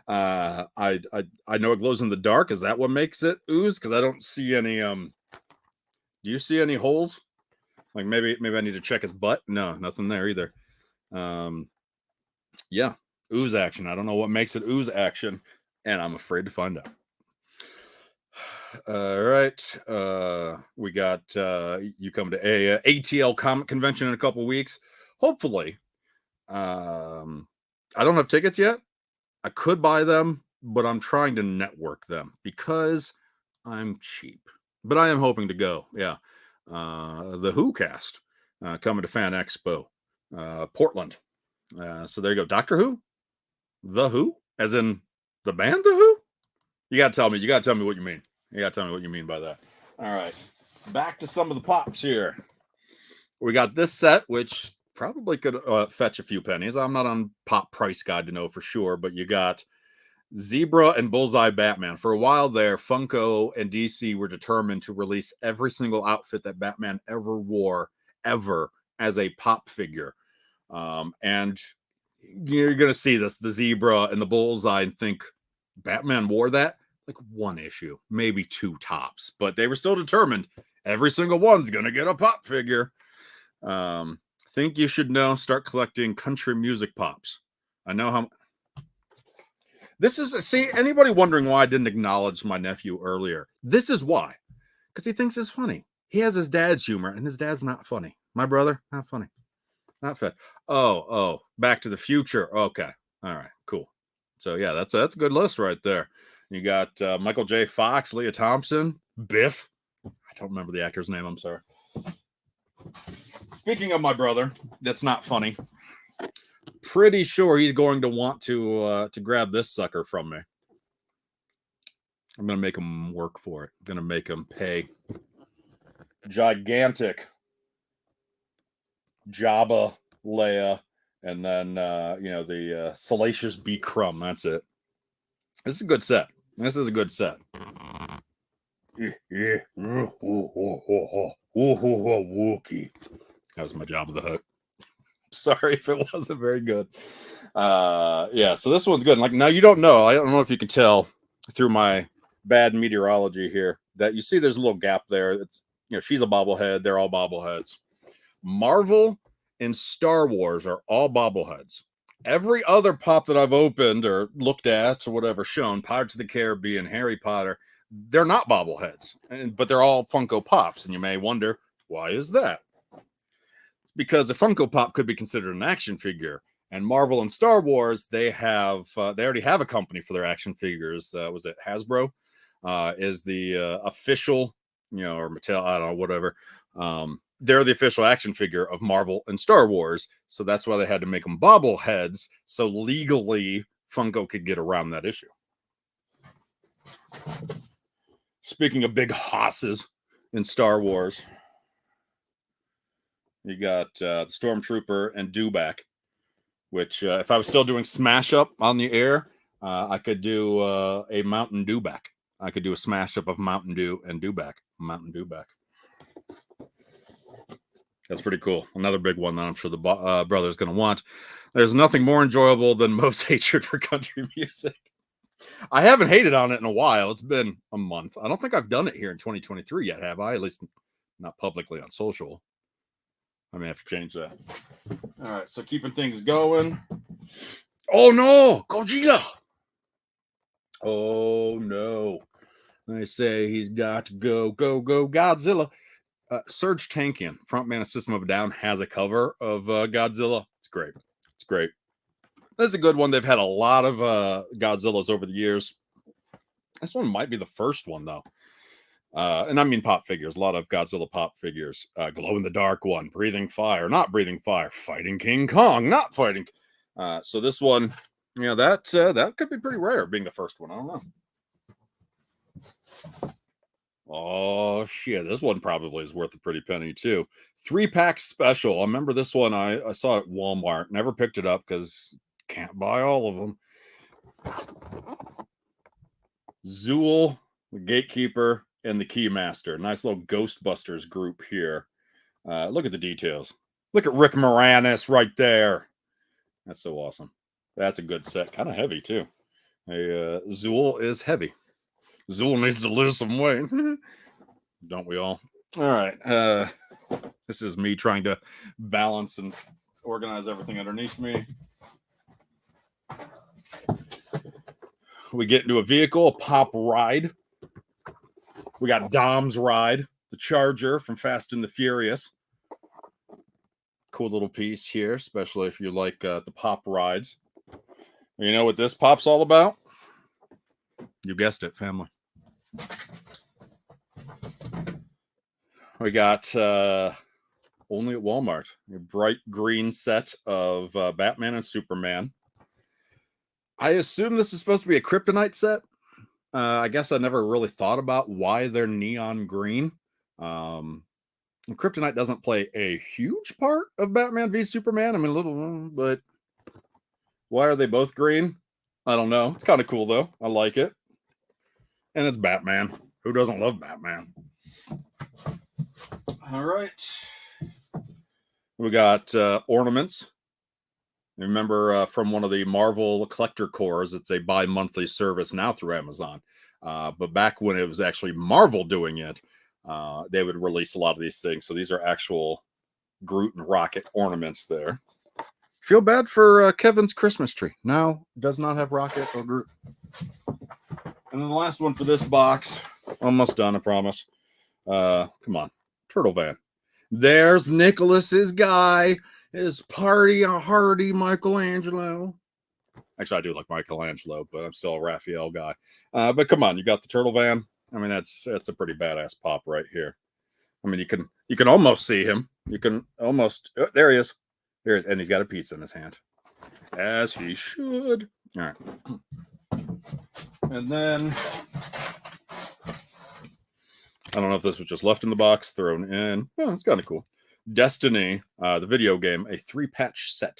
I know it glows in the dark. Is that what makes it ooze? Because I don't see any. Do you see any holes? Like maybe I need to check his butt. No, nothing there either. Yeah, ooze action. I don't know what makes it ooze action, and I'm afraid to find out. All right, we got you come to a ATL comic convention in a couple weeks. Hopefully, I don't have tickets yet. I could buy them, but I'm trying to network them because I'm cheap. But I am hoping to go. Yeah. The Who cast coming to Fan Expo, Portland. So there you go. Doctor Who? The Who? As in the band The Who? You gotta tell me what you mean. You gotta tell me what you mean by that. All right. Back to some of the pops here. We got this set, which probably could fetch a few pennies. I'm not on Pop Price Guide to know for sure, but you got Zebra and Bullseye Batman. For a while there, Funko and DC were determined to release every single outfit that Batman ever wore, ever, as a pop figure. And you're going to see this, the Zebra and the Bullseye, and think, Batman wore that? Like one issue, maybe two tops. But they were still determined every single one's going to get a pop figure. Think you should know, start collecting country music pops. I know how... This is, see, anybody wondering why I didn't acknowledge my nephew earlier? This is why. Because he thinks it's funny. He has his dad's humor, and his dad's not funny. My brother, not funny. Not fit. Oh, Back to the Future. Okay. All right, cool. So yeah, that's a good list right there. You got Michael J. Fox, Leah Thompson, Biff. I don't remember the actor's name. I'm sorry. Speaking of my brother, that's not funny. Pretty sure he's going to want to grab this sucker from me. I'm gonna make him work for it. I'm gonna make him pay. Gigantic Jabba, Leia, and then the Salacious B. Crumb. That's it. This is a good set. This is a good set. Wookie. That was my Jabba the Hutt. Sorry if it wasn't very good. Yeah, so this one's good. Like, now you don't know. I don't know if you can tell through my bad meteorology here that you see there's a little gap there. It's, she's a bobblehead. They're all bobbleheads. Marvel and Star Wars are all bobbleheads. Every other pop that I've opened or looked at or whatever shown, Pirates of the Caribbean, Harry Potter, they're not bobbleheads, but they're all Funko Pops. And you may wonder, why is that? It's because a Funko Pop could be considered an action figure. And Marvel and Star Wars, they already have a company for their action figures. Was it Hasbro? Is the official, or Mattel, I don't know, whatever. They're the official action figure of Marvel and Star Wars. So that's why they had to make them bobbleheads. So legally, Funko could get around that issue. Speaking of big hosses in Star Wars, you got the Stormtrooper and Dewback, which if I was still doing Smash Up on the air, I could do a Mountain Dewback. I could do a smash up of Mountain Dew and Dewback. Mountain Dewback. That's pretty cool. Another big one that I'm sure the brother's going to want. There's nothing more enjoyable than Moe's hatred for country music. I haven't hated on it in a while. It's been a month. I don't think I've done it here in 2023 yet, have I? At least not publicly on social. I may have to change that. All right, so keeping things going. Oh, no! Godzilla! Oh, no. They say he's got to go Godzilla. Serge Tankian, frontman of System of a Down, has a cover of Godzilla. It's great. It's great. This is a good one. They've had a lot of Godzillas over the years. This one might be the first one, though. And I mean pop figures. A lot of Godzilla pop figures. Glow-in-the-dark one. Breathing fire. Not breathing fire. Fighting King Kong. Not fighting. So this one, that could be pretty rare, being the first one. I don't know. Oh, shit. This one probably is worth a pretty penny, too. 3-pack special. I remember this one. I saw it at Walmart. Never picked it up because can't buy all of them. Zool, the Gatekeeper, and the Keymaster. Nice little Ghostbusters group here. Look at the details. Look at Rick Moranis right there. That's so awesome. That's a good set. Kind of heavy, too. Zool is heavy. Zool needs to lose some weight. Don't we all? All right. This is me trying to balance and organize everything underneath me. We get into a vehicle, a pop ride. We got Dom's ride, the Charger from Fast and the Furious. Cool little piece here, especially if you like the pop rides. You know what this pop's all about? You guessed it, family. We got only at Walmart a bright green set of Batman and Superman. I assume this is supposed to be a Kryptonite set. I guess I never really thought about why they're neon green. Kryptonite doesn't play a huge part of Batman v Superman. I mean, a little, but why are they both green? I don't know. It's kind of cool, though. I like it. And it's Batman. Who doesn't love Batman? All right. We got ornaments. Remember from one of the Marvel collector cores, it's a bi-monthly service now through Amazon. But back when it was actually Marvel doing it, they would release a lot of these things. So these are actual Groot and Rocket ornaments there. Feel bad for Kevin's Christmas tree. Now does not have Rocket or Groot. And then the last one for this box, almost done, I promise. Come on, Turtle Van. There's Nicholas's guy, his party hardy Michelangelo. Actually, I do like Michelangelo, but I'm still a Raphael guy. But come on, you got the Turtle Van. I mean, that's a pretty badass pop right here. I mean, you can almost see him. You can almost there he is. There he is, and he's got a pizza in his hand, as he should. All right. And then I don't know if this was just left in the box, thrown in. Oh, it's kind of cool. Destiny, the video game, a 3-patch set.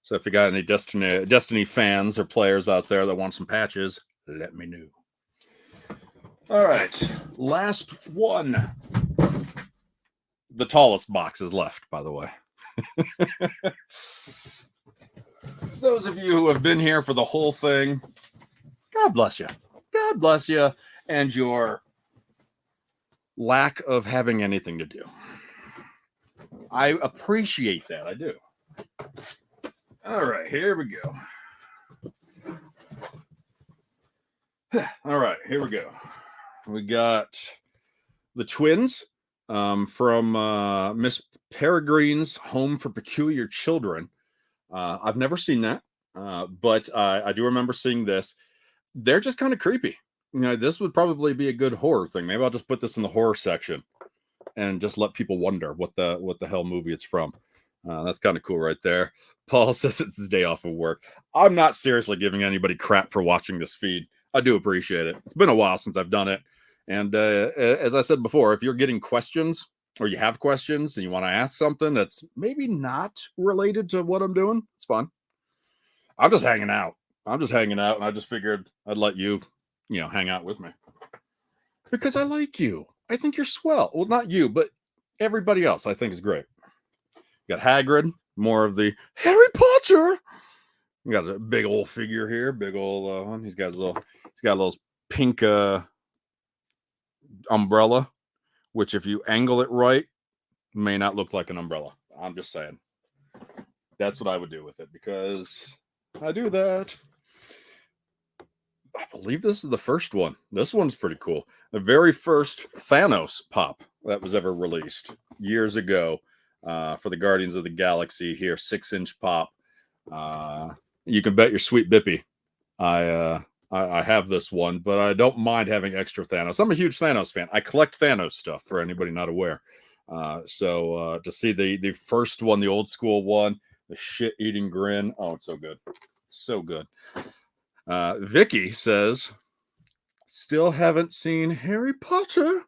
So if you got any Destiny fans or players out there that want some patches, let me know. All right, last one. The tallest box is left, by the way. Those of you who have been here for the whole thing, God bless you. God bless you and your lack of having anything to do. I appreciate that. I do. All right, here we go. All right, here we go. We got the twins from Miss Peregrine's Home for Peculiar Children. I've never seen that, but I do remember seeing this. They're just kind of creepy. You know, this would probably be a good horror thing. Maybe I'll just put this in the horror section and just let people wonder what the hell movie it's from. That's kind of cool right there. Paul says it's his day off of work. I'm not seriously giving anybody crap for watching this feed. I do appreciate it. It's been a while since I've done it. And as I said before, if you're getting questions or you have questions and you want to ask something that's maybe not related to what I'm doing, it's fun. I'm just hanging out. And I just figured I'd let you hang out with me. Because I like you. I think you're swell. Well, not you, but everybody else I think is great. You got Hagrid, more of the Harry Potter. You got a big old figure here, big old one. He's got a little pink umbrella, which if you angle it right, may not look like an umbrella. I'm just saying. That's what I would do with it because I do that. I believe this is the first one. This one's pretty cool. The very first Thanos pop that was ever released years ago for the Guardians of the Galaxy here, 6-inch pop. You can bet your sweet Bippy I have this one, but I don't mind having extra Thanos. I'm a huge Thanos fan. I collect Thanos stuff for anybody not aware. So to see the first one, the old school one, the shit-eating grin. Oh, it's so good. So good. Vicky says, still haven't seen Harry Potter.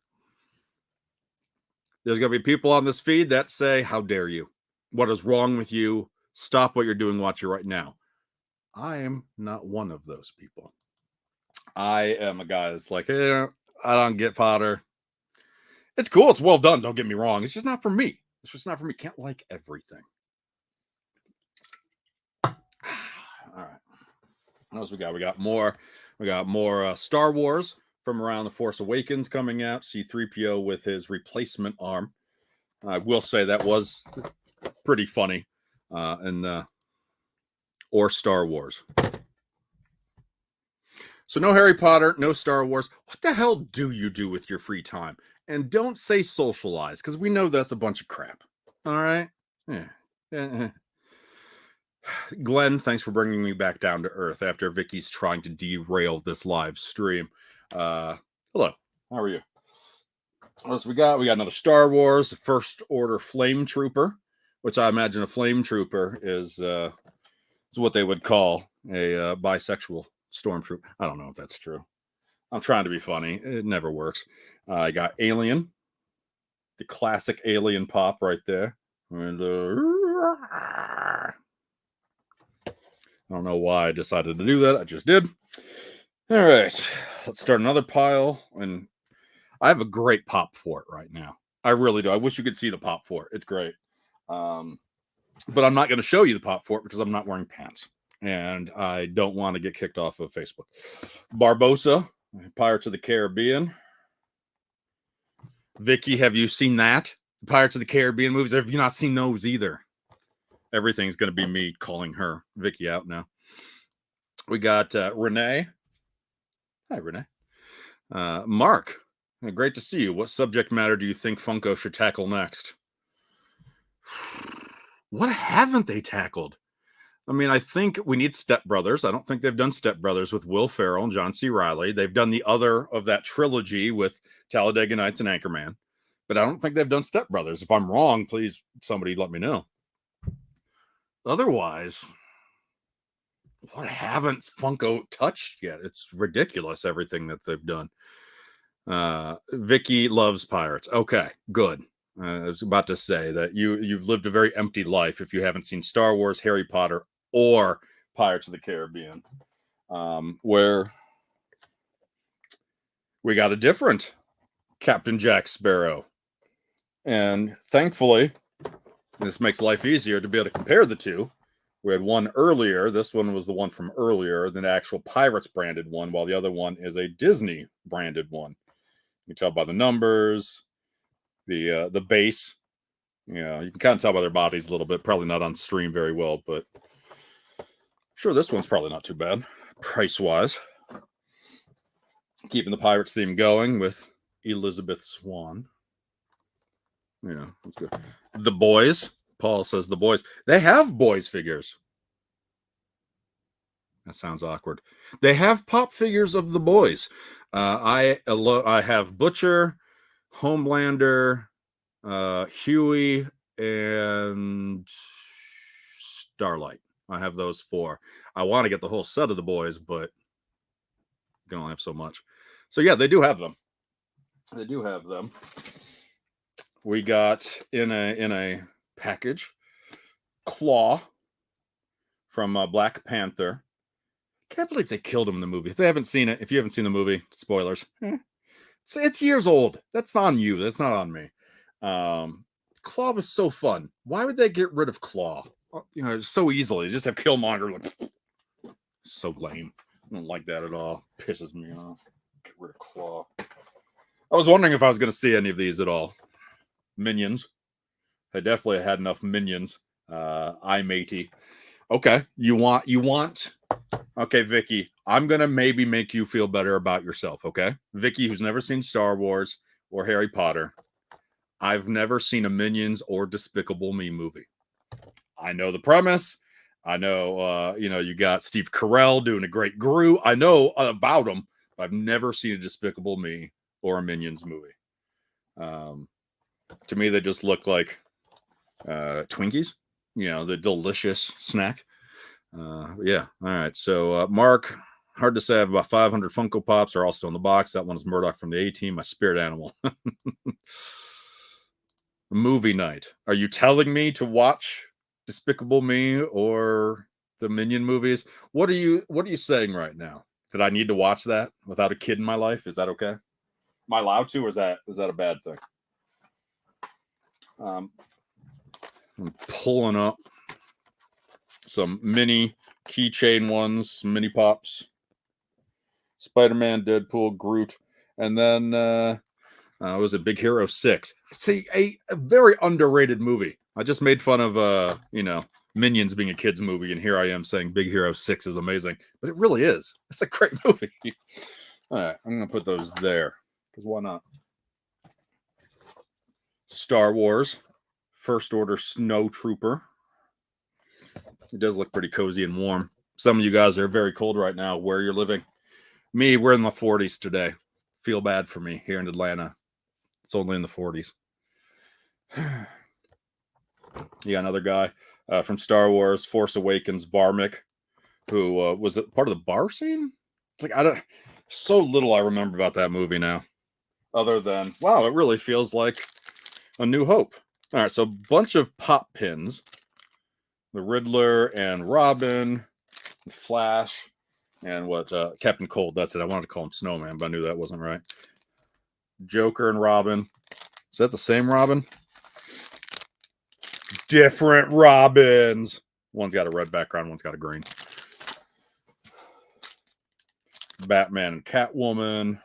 There's going to be people on this feed that say, how dare you? What is wrong with you? Stop what you're doing. Watch it right now. I am not one of those people. I am a guy that's like, I don't get Potter. It's cool. It's well done. Don't get me wrong. It's just not for me. Can't like everything. All right. What else we got? We got more Star Wars from around The Force Awakens coming out. C-3PO with his replacement arm. I will say that was pretty funny. Or Star Wars. So no Harry Potter, no Star Wars. What the hell do you do with your free time? And don't say socialize, because we know that's a bunch of crap. All right? Yeah. Glenn, thanks for bringing me back down to earth after Vicky's trying to derail this live stream. Hello. How are you? What else we got? We got another Star Wars First Order Flame Trooper, which I imagine a Flame Trooper is what they would call a bisexual stormtrooper. I don't know if that's true. I'm trying to be funny. It never works. I got Alien, the classic Alien pop right there. And I don't know why I decided to do that. I just did. All right. Let's start another pile. And I have a great pop for it right now. I really do. I wish you could see the pop for it. It's great. But I'm not going to show you the pop for it because I'm not wearing pants. And I don't want to get kicked off of Facebook. Barbosa, Pirates of the Caribbean. Vicky, have you seen that? The Pirates of the Caribbean movies. Have you not seen those either? Everything's going to be me calling her Vicky out now. We got Renee. Hi, Renee. Mark. Great to see you. What subject matter do you think Funko should tackle next? What haven't they tackled? I mean, I think we need Step Brothers. I don't think they've done Step Brothers with Will Ferrell and John C. Reilly. They've done the other of that trilogy with Talladega Nights and Anchorman. But I don't think they've done Step Brothers. If I'm wrong, please somebody let me know. Otherwise, what haven't Funko touched yet? It's ridiculous, everything that they've done. Vicky loves pirates. Okay, good. I was about to say that you've lived a very empty life if you haven't seen Star Wars, Harry Potter, or Pirates of the Caribbean, where we got a different Captain Jack Sparrow. And thankfully, this makes life easier to be able to compare the two. We had one earlier. This one was the one from earlier, the actual Pirates branded one, while the other one is a Disney branded one. You can tell by the numbers, the base. You know, you can kind of tell by their bodies a little bit. Probably not on stream very well, but I'm sure this one's probably not too bad price-wise. Keeping the Pirates theme going with Elizabeth Swan. You know, that's good. The boys. Paul says the boys. They have boys figures. That sounds awkward. They have pop figures of the boys. I have Butcher, Homelander, Huey, and Starlight. I have those 4. I want to get the whole set of the boys, but you can only have so much. So yeah, they do have them. They do have them. We got in a package Claw from Black Panther. Can't believe they killed him in the movie. If they haven't seen it, if you haven't seen the movie, spoilers. It's years old. That's on you. That's not on me. Claw was so fun. Why would they get rid of Claw? You know, so easily. Just have Killmonger. Like, so lame. I don't like that at all. Pisses me off. Get rid of Claw. I was wondering if I was going to see any of these at all. Minions. I definitely had enough minions. I matey. Okay, you want. Okay, Vicky, I'm gonna maybe make you feel better about yourself. Okay, Vicky, who's never seen Star Wars or Harry Potter, I've never seen a Minions or Despicable Me movie. I know the premise. I know, you got Steve Carell doing a great Gru. I know about them, but I've never seen a Despicable Me or a Minions movie. To me, they just look like Twinkies. You know, the delicious snack. Yeah. All right. So, Mark, hard to say. I have about 500 Funko Pops. Are all still in the box. That one is Murdoch from the A-Team, my spirit animal. Movie night. Are you telling me to watch Despicable Me or the Minion movies? What are you saying right now? That I need to watch that without a kid in my life? Is that okay? Am I allowed to, or is that a bad thing? I'm pulling up some mini keychain ones, mini pops, Spider-Man, Deadpool, Groot, and then was it Big Hero 6? It's a very underrated movie. I just made fun of Minions being a kids movie, and here I am saying Big Hero 6 is amazing, but it really is. It's a great movie. All right, I'm gonna put those there because why not? Star Wars First Order Snow Trooper. It does look pretty cozy and warm. Some of you guys are very cold right now where you're living. Me, we're in the 40s today. Feel bad for me here in Atlanta. It's only in the 40s. You got another guy from Star Wars, Force Awakens, Varmic, who was it part of the bar scene? Like so little I remember about that movie now. Other than, wow, it really feels like A New Hope. All right, so a bunch of pop pins. The Riddler and Robin, Flash, and what Captain Cold. That's it. I wanted to call him Snowman, but I knew that wasn't right. Joker and Robin. Is that the same Robin? Different Robins. One's got a red background, one's got a green. Batman and Catwoman.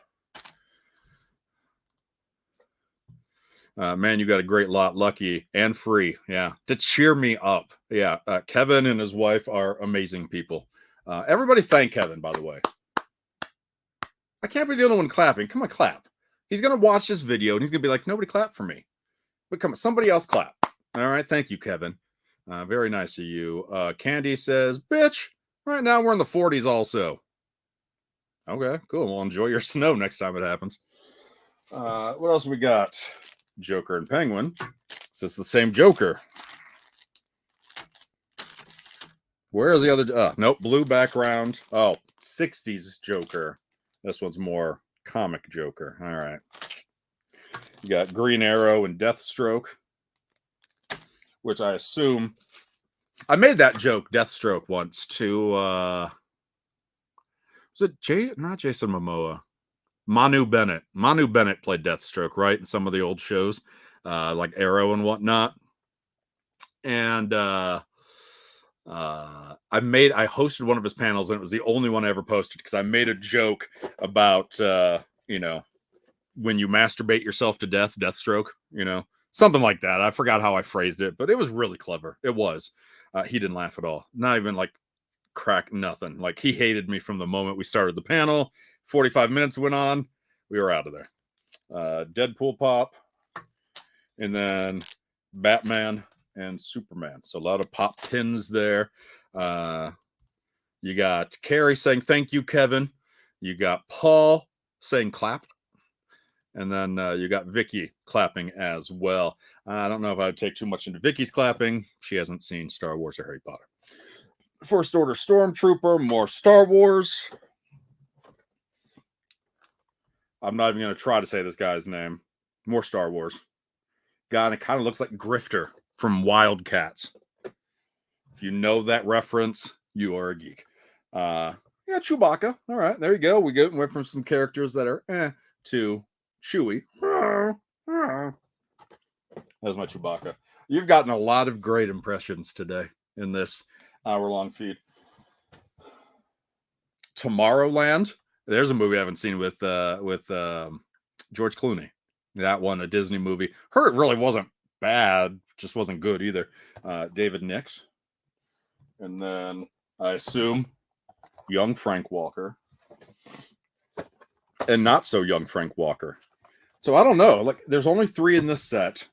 Man, you got a great lot. Lucky and free. Yeah. To cheer me up. Yeah. Kevin and his wife are amazing people. Everybody thank Kevin, by the way. I can't be the only one clapping. Come on, clap. He's going to watch this video and he's going to be like, nobody clap for me. But come on, somebody else clap. All right. Thank you, Kevin. Very nice of you. Candy says, bitch, right now we're in the 40s also. Okay, cool. We'll enjoy your snow next time it happens. What else we got? Joker and Penguin. So it's the same Joker. Where is the other? Nope, blue background. Oh, 60s Joker. This one's more comic Joker. All right. You got Green Arrow and Deathstroke, which I assume I made that joke, Deathstroke, once to was it not Jason Momoa? Manu Bennett. Manu Bennett played Deathstroke, right? In some of the old shows, like Arrow and whatnot. And I hosted one of his panels, and it was the only one I ever posted because I made a joke about when you masturbate yourself to death, Deathstroke, something like that. I forgot how I phrased it, but it was really clever. It was. He didn't laugh at all. Not even like crack, nothing. Like he hated me from the moment we started the panel. 45 minutes went on. We were out of there. Deadpool pop. And then Batman and Superman. So a lot of pop pins there. You got Carrie saying, thank you, Kevin. You got Paul saying clap. And then you got Vicky clapping as well. I don't know if I would take too much into Vicky's clapping. She hasn't seen Star Wars or Harry Potter. First Order Stormtrooper, more Star Wars. I'm not even going to try to say this guy's name. More Star Wars. Guy, and it kind of looks like Grifter from Wildcats. If you know that reference, you are a geek. Yeah, Chewbacca. All right, there you go. We went from some characters that are to Chewie. That's my Chewbacca. You've gotten a lot of great impressions today in this hour-long feed. Tomorrowland. There's a movie I haven't seen with George Clooney. That one, a Disney movie. Heard it really wasn't bad, just wasn't good either. David Nix. And then I assume young Frank Walker. And not so young Frank Walker. So I don't know. Like, there's only 3 in this set.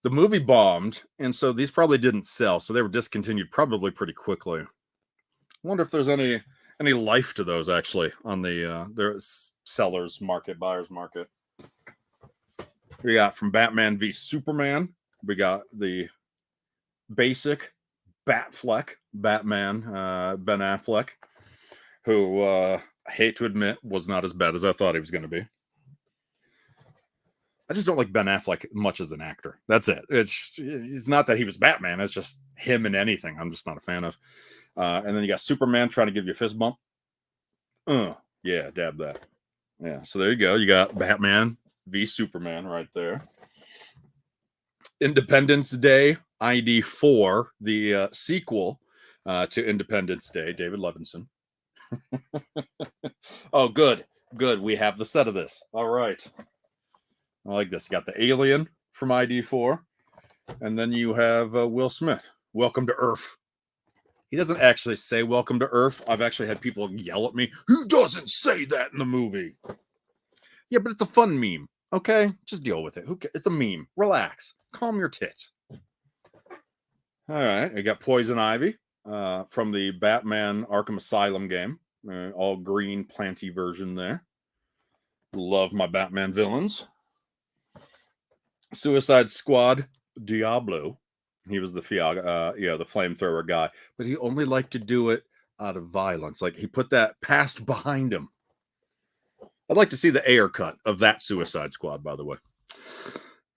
The movie bombed, and so these probably didn't sell. So they were discontinued probably pretty quickly. I wonder if there's any life to those actually on the their sellers market, buyers market. We got from Batman v Superman. We got the basic Batfleck Batman, Ben Affleck, who I hate to admit was not as bad as I thought he was going to be. I just don't like Ben Affleck much as an actor. That's it. It's not that he was Batman. It's just him in anything. I'm just not a fan of. And then you got Superman trying to give you a fist bump. Yeah, dab that. Yeah, so there you go. You got Batman v Superman right there. Independence Day ID4, the sequel to Independence Day, David Levinson. Oh, good. We have the set of this. All right. I like this. You got the alien from ID4. And then you have Will Smith. Welcome to Earth. He doesn't actually say welcome to Earth. I've actually had people yell at me. Who doesn't say that in the movie? Yeah, but it's a fun meme. Okay? Just deal with it. Who cares? It's a meme. Relax. Calm your tits. All right. We got Poison Ivy from the Batman Arkham Asylum game. All green, planty version there. Love my Batman villains. Suicide Squad Diablo. He was the the flamethrower guy, but he only liked to do it out of violence. Like, he put that past behind him. I'd like to see the air cut of that Suicide Squad, by the way.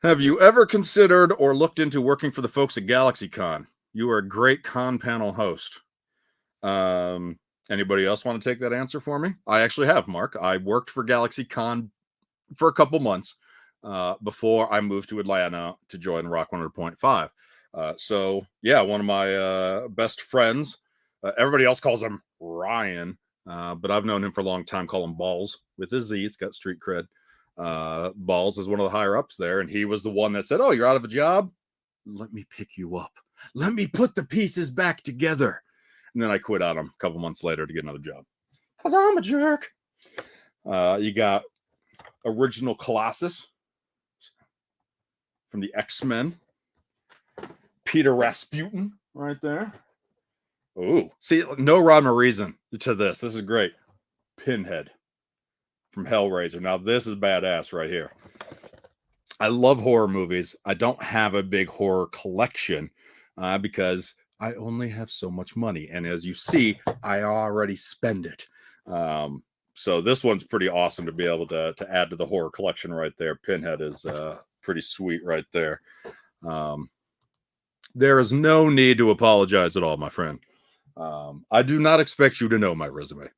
Have you ever considered or looked into working for the folks at GalaxyCon? You are a great con panel host. Anybody else want to take that answer for me? I actually have, Mark. I worked for GalaxyCon for a couple months before I moved to Atlanta to join Rock 100.5. So yeah, one of my best friends, everybody else calls him Ryan, but I've known him for a long time, call him Balls with his Z. It's got street cred. Balls is one of the higher ups there, and he was the one that said, "Oh, you're out of a job? Let me pick you up. Let me put the pieces back together." And then I quit on him a couple months later to get another job because I'm a jerk. You got original Colossus from the X-Men. Peter Rasputin right there. Oh, see, no rhyme or reason to this. This is great. Pinhead from Hellraiser. Now, this is badass right here. I love horror movies. I don't have a big horror collection because I only have so much money. And as you see, I already spend it. So this one's pretty awesome to be able to add to the horror collection right there. Pinhead is pretty sweet right there. There is no need to apologize at all, my friend. I do not expect you to know my resume.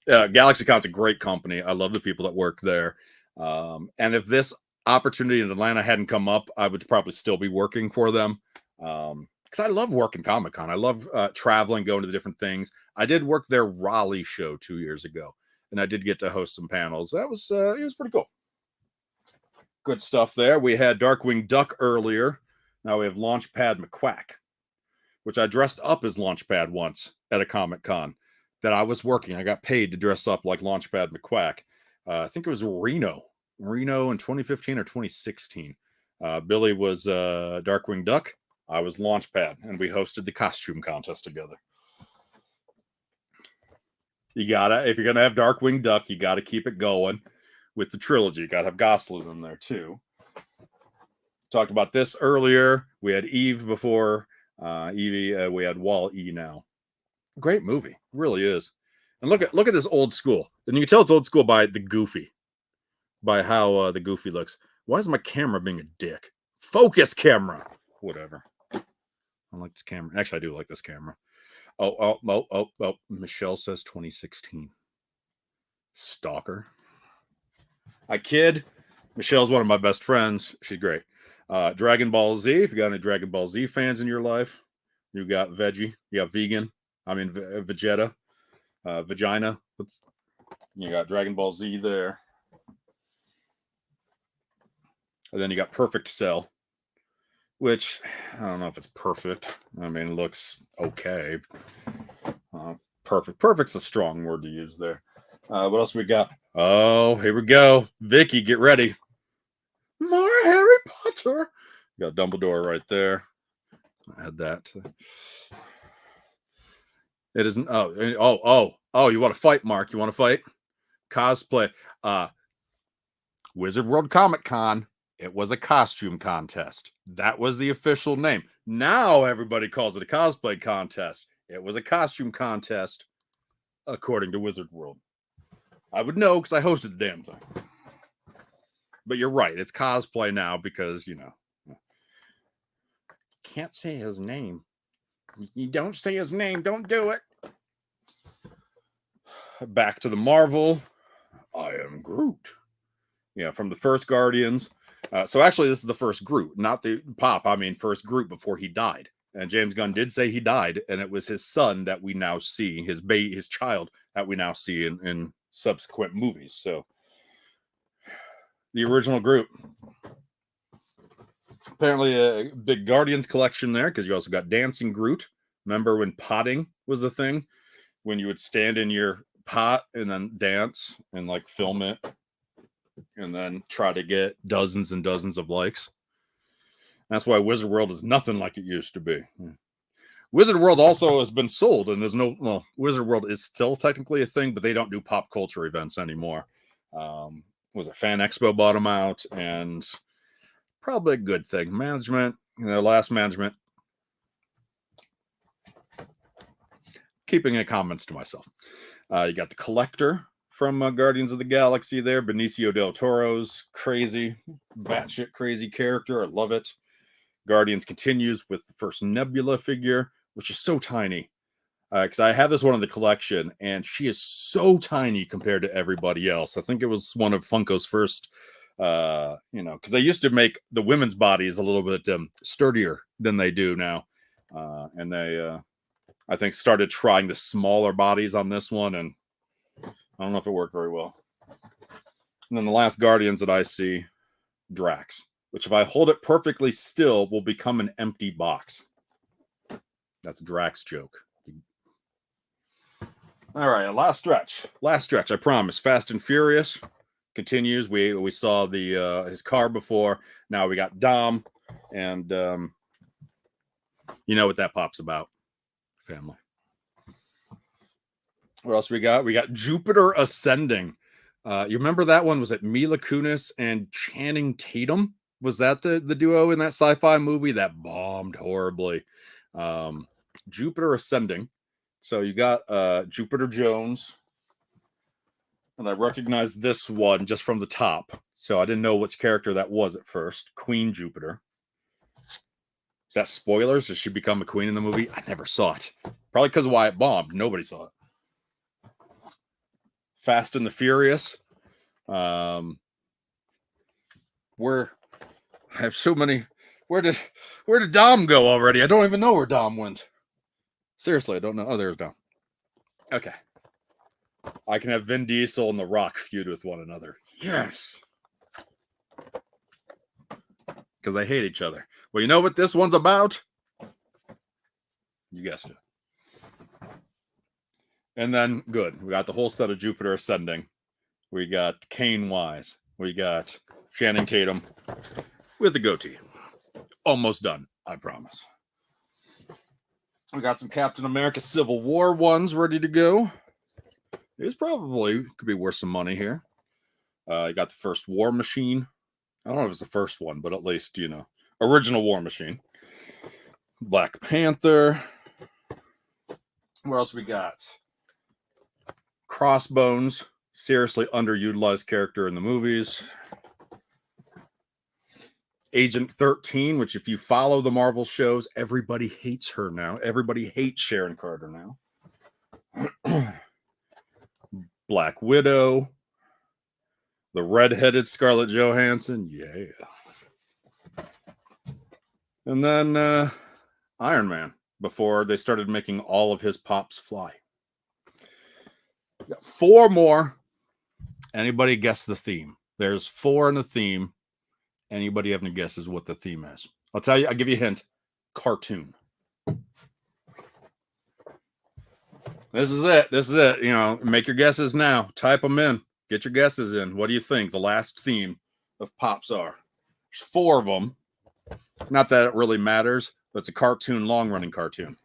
GalaxyCon's a great company. I love the people that work there. And if this opportunity in Atlanta hadn't come up, I would probably still be working for them. Because I love working Comic-Con. I love traveling, going to the different things. I did work their Raleigh show 2 years ago, and I did get to host some panels. That was it was pretty cool. Good stuff there. We had Darkwing Duck earlier. Now we have Launchpad McQuack, which I dressed up as Launchpad once at a Comic-Con that I was working. I got paid to dress up like Launchpad McQuack. I think it was Reno in 2015 or 2016. Billy was Darkwing Duck. I was Launchpad, and we hosted the costume contest together. If you're gonna have Darkwing Duck, you gotta keep it going with the trilogy. You gotta have Gosling in there too. Talked about this earlier. We had Eve before Evie. We had Wall-E now. Great movie, really is. And look at this old school. And you can tell it's old school by the Goofy, by how the Goofy looks. Why is my camera being a dick? Focus camera. Whatever. I don't like this camera. Actually, I do like this camera. Oh. Michelle says 2016. Stalker. I kid. Michelle's one of my best friends. She's great. Dragon Ball Z. If you got any Dragon Ball Z fans in your life, you got Veggie. You got Vegan. I mean, Vegeta. Vagina. You got Dragon Ball Z there. And then you got Perfect Cell, which I don't know if it's perfect. I mean, it looks okay. Perfect. Perfect's a strong word to use there. What else we got? Oh, here we go. Vicky, get ready. More Harry Potter. You got Dumbledore right there. I had that. It isn't. Oh, you want to fight, Mark? You want to fight? Cosplay. Wizard World Comic Con. It was a costume contest. That was the official name. Now everybody calls it a cosplay contest. It was a costume contest, according to Wizard World. I would know because I hosted the damn thing. But you're right. It's cosplay now because, can't say his name. You don't say his name. Don't do it. Back to the Marvel. I am Groot. Yeah, from the first Guardians. So actually, this is the first Groot, not the Pop. I mean, first Groot before he died. And James Gunn did say he died, and it was his son that we now see, his child that we now see in subsequent movies. So the original Groot. Apparently a big Guardians collection there, because you also got Dancing Groot. Remember when potting was the thing? When you would stand in your pot and then dance and like film it and then try to get dozens and dozens of likes. That's why Wizard World is nothing like it used to be. Wizard World also has been sold, and Wizard World is still technically a thing, but they don't do pop culture events anymore. Was a Fan Expo bought them out, and probably a good thing. Management, last management. Keeping any comments to myself. You got the Collector from Guardians of the Galaxy there. Benicio del Toro's crazy, batshit crazy character. I love it. Guardians continues with the first Nebula figure, which is so tiny. Because I have this one in the collection, and she is so tiny compared to everybody else. I think it was one of Funko's first, because they used to make the women's bodies a little bit sturdier than they do now. And they, I think, started trying the smaller bodies on this one, and I don't know if it worked very well. And then the last Guardians that I see, Drax, which if I hold it perfectly still will become an empty box. That's a Drax joke. All right, last stretch. Last stretch, I promise. Fast and Furious continues. We saw the his car before. Now we got Dom, and you know what that pop's about. Family. What else we got? We got Jupiter Ascending. You remember that one? Was it Mila Kunis and Channing Tatum? Was that the duo in that sci-fi movie that bombed horribly? Jupiter Ascending. So you got Jupiter Jones. And I recognized this one just from the top. So I didn't know which character that was at first. Queen Jupiter. Is that spoilers? Does she become a queen in the movie? I never saw it. Probably because of why it bombed. Nobody saw it. Fast and the Furious. Where I have so many. Where did Dom go already? I don't even know where Dom went. Seriously, I don't know. Oh, there's Dom. Okay. I can have Vin Diesel and The Rock feud with one another. Yes. Because they hate each other. Well, you know what this one's about? You guessed it. And then, good. We got the whole set of Jupiter Ascending. We got Kane Wise. We got Channing Tatum with the goatee. Almost done, I promise. We got some Captain America Civil War ones ready to go. It's probably could be worth some money here. You got the first War Machine. I don't know if it's the first one, but at least, you know, original War Machine. Black Panther. What else we got? Crossbones. Seriously underutilized character in the movies. Agent 13, which if you follow the Marvel shows, everybody hates her now. Everybody hates Sharon Carter now. Black Widow. The redheaded Scarlett Johansson. Yeah. And then Iron Man, before they started making all of his pops fly. Got 4 more. Anybody guess the theme? There's 4 in the theme. Anybody have any guesses what the theme is? I'll tell you, I'll give you a hint. Cartoon. This is it. This is it. You know, make your guesses now. Type them in. Get your guesses in. What do you think the last theme of Pops are? There's 4 of them. Not that it really matters, but it's a cartoon, long-running cartoon.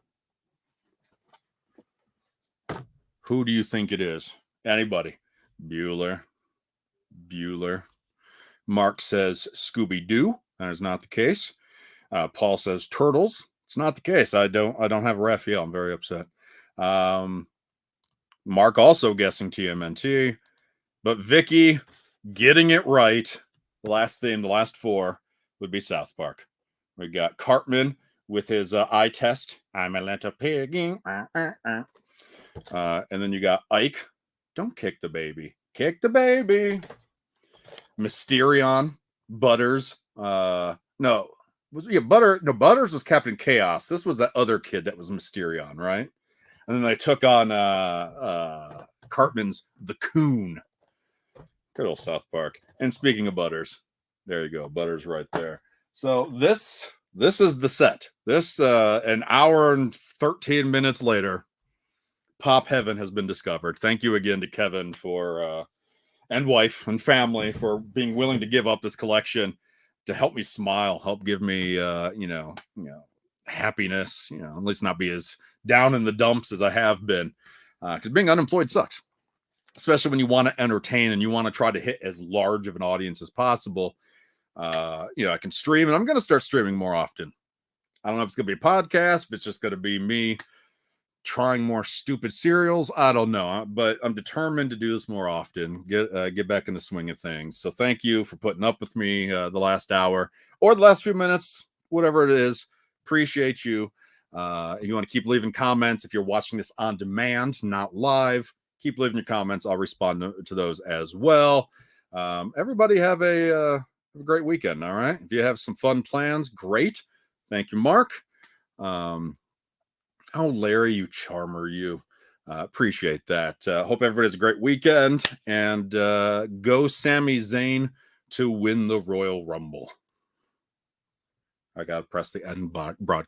Who do you think it is? Anybody? Bueller. Mark says Scooby-Doo. That is not the case. Paul says Turtles. It's not the case. I don't have Raphael. I'm very upset. Mark also guessing TMNT. But Vicky getting it right. The last theme, the last 4 would be South Park. We got Cartman with his eye test. I'm a little piggy. And then you got Ike. Don't kick the baby. Kick the baby. Mysterion. Butters. Butters was Captain Chaos. This was that other kid that was Mysterion, right? And then they took on Cartman's The Coon. Good old South Park. And speaking of Butters, there you go. Butters right there. So this is the set. This an hour and 13 minutes later, Pop Heaven has been discovered. Thank you again to Kevin for and wife and family for being willing to give up this collection to help me smile, help give me happiness, at least not be as down in the dumps as I have been. Because being unemployed sucks. Especially when you want to entertain and you want to try to hit as large of an audience as possible. I can stream, and I'm going to start streaming more often. I don't know if it's going to be a podcast, if it's just going to be me trying more stupid serials. I don't know, but I'm determined to do this more often, get back in the swing of things. So thank you for putting up with me the last hour or the last few minutes, whatever it is. Appreciate you. You want to keep leaving comments if you're watching this on demand, not live. Keep leaving your comments. I'll respond to those as well. Everybody have a great weekend. All right. If you have some fun plans, great. Thank you, Mark. Oh, Larry, you charmer, you. Appreciate that. Hope everybody has a great weekend, and go Sami Zayn to win the Royal Rumble. I gotta press the end broadcast.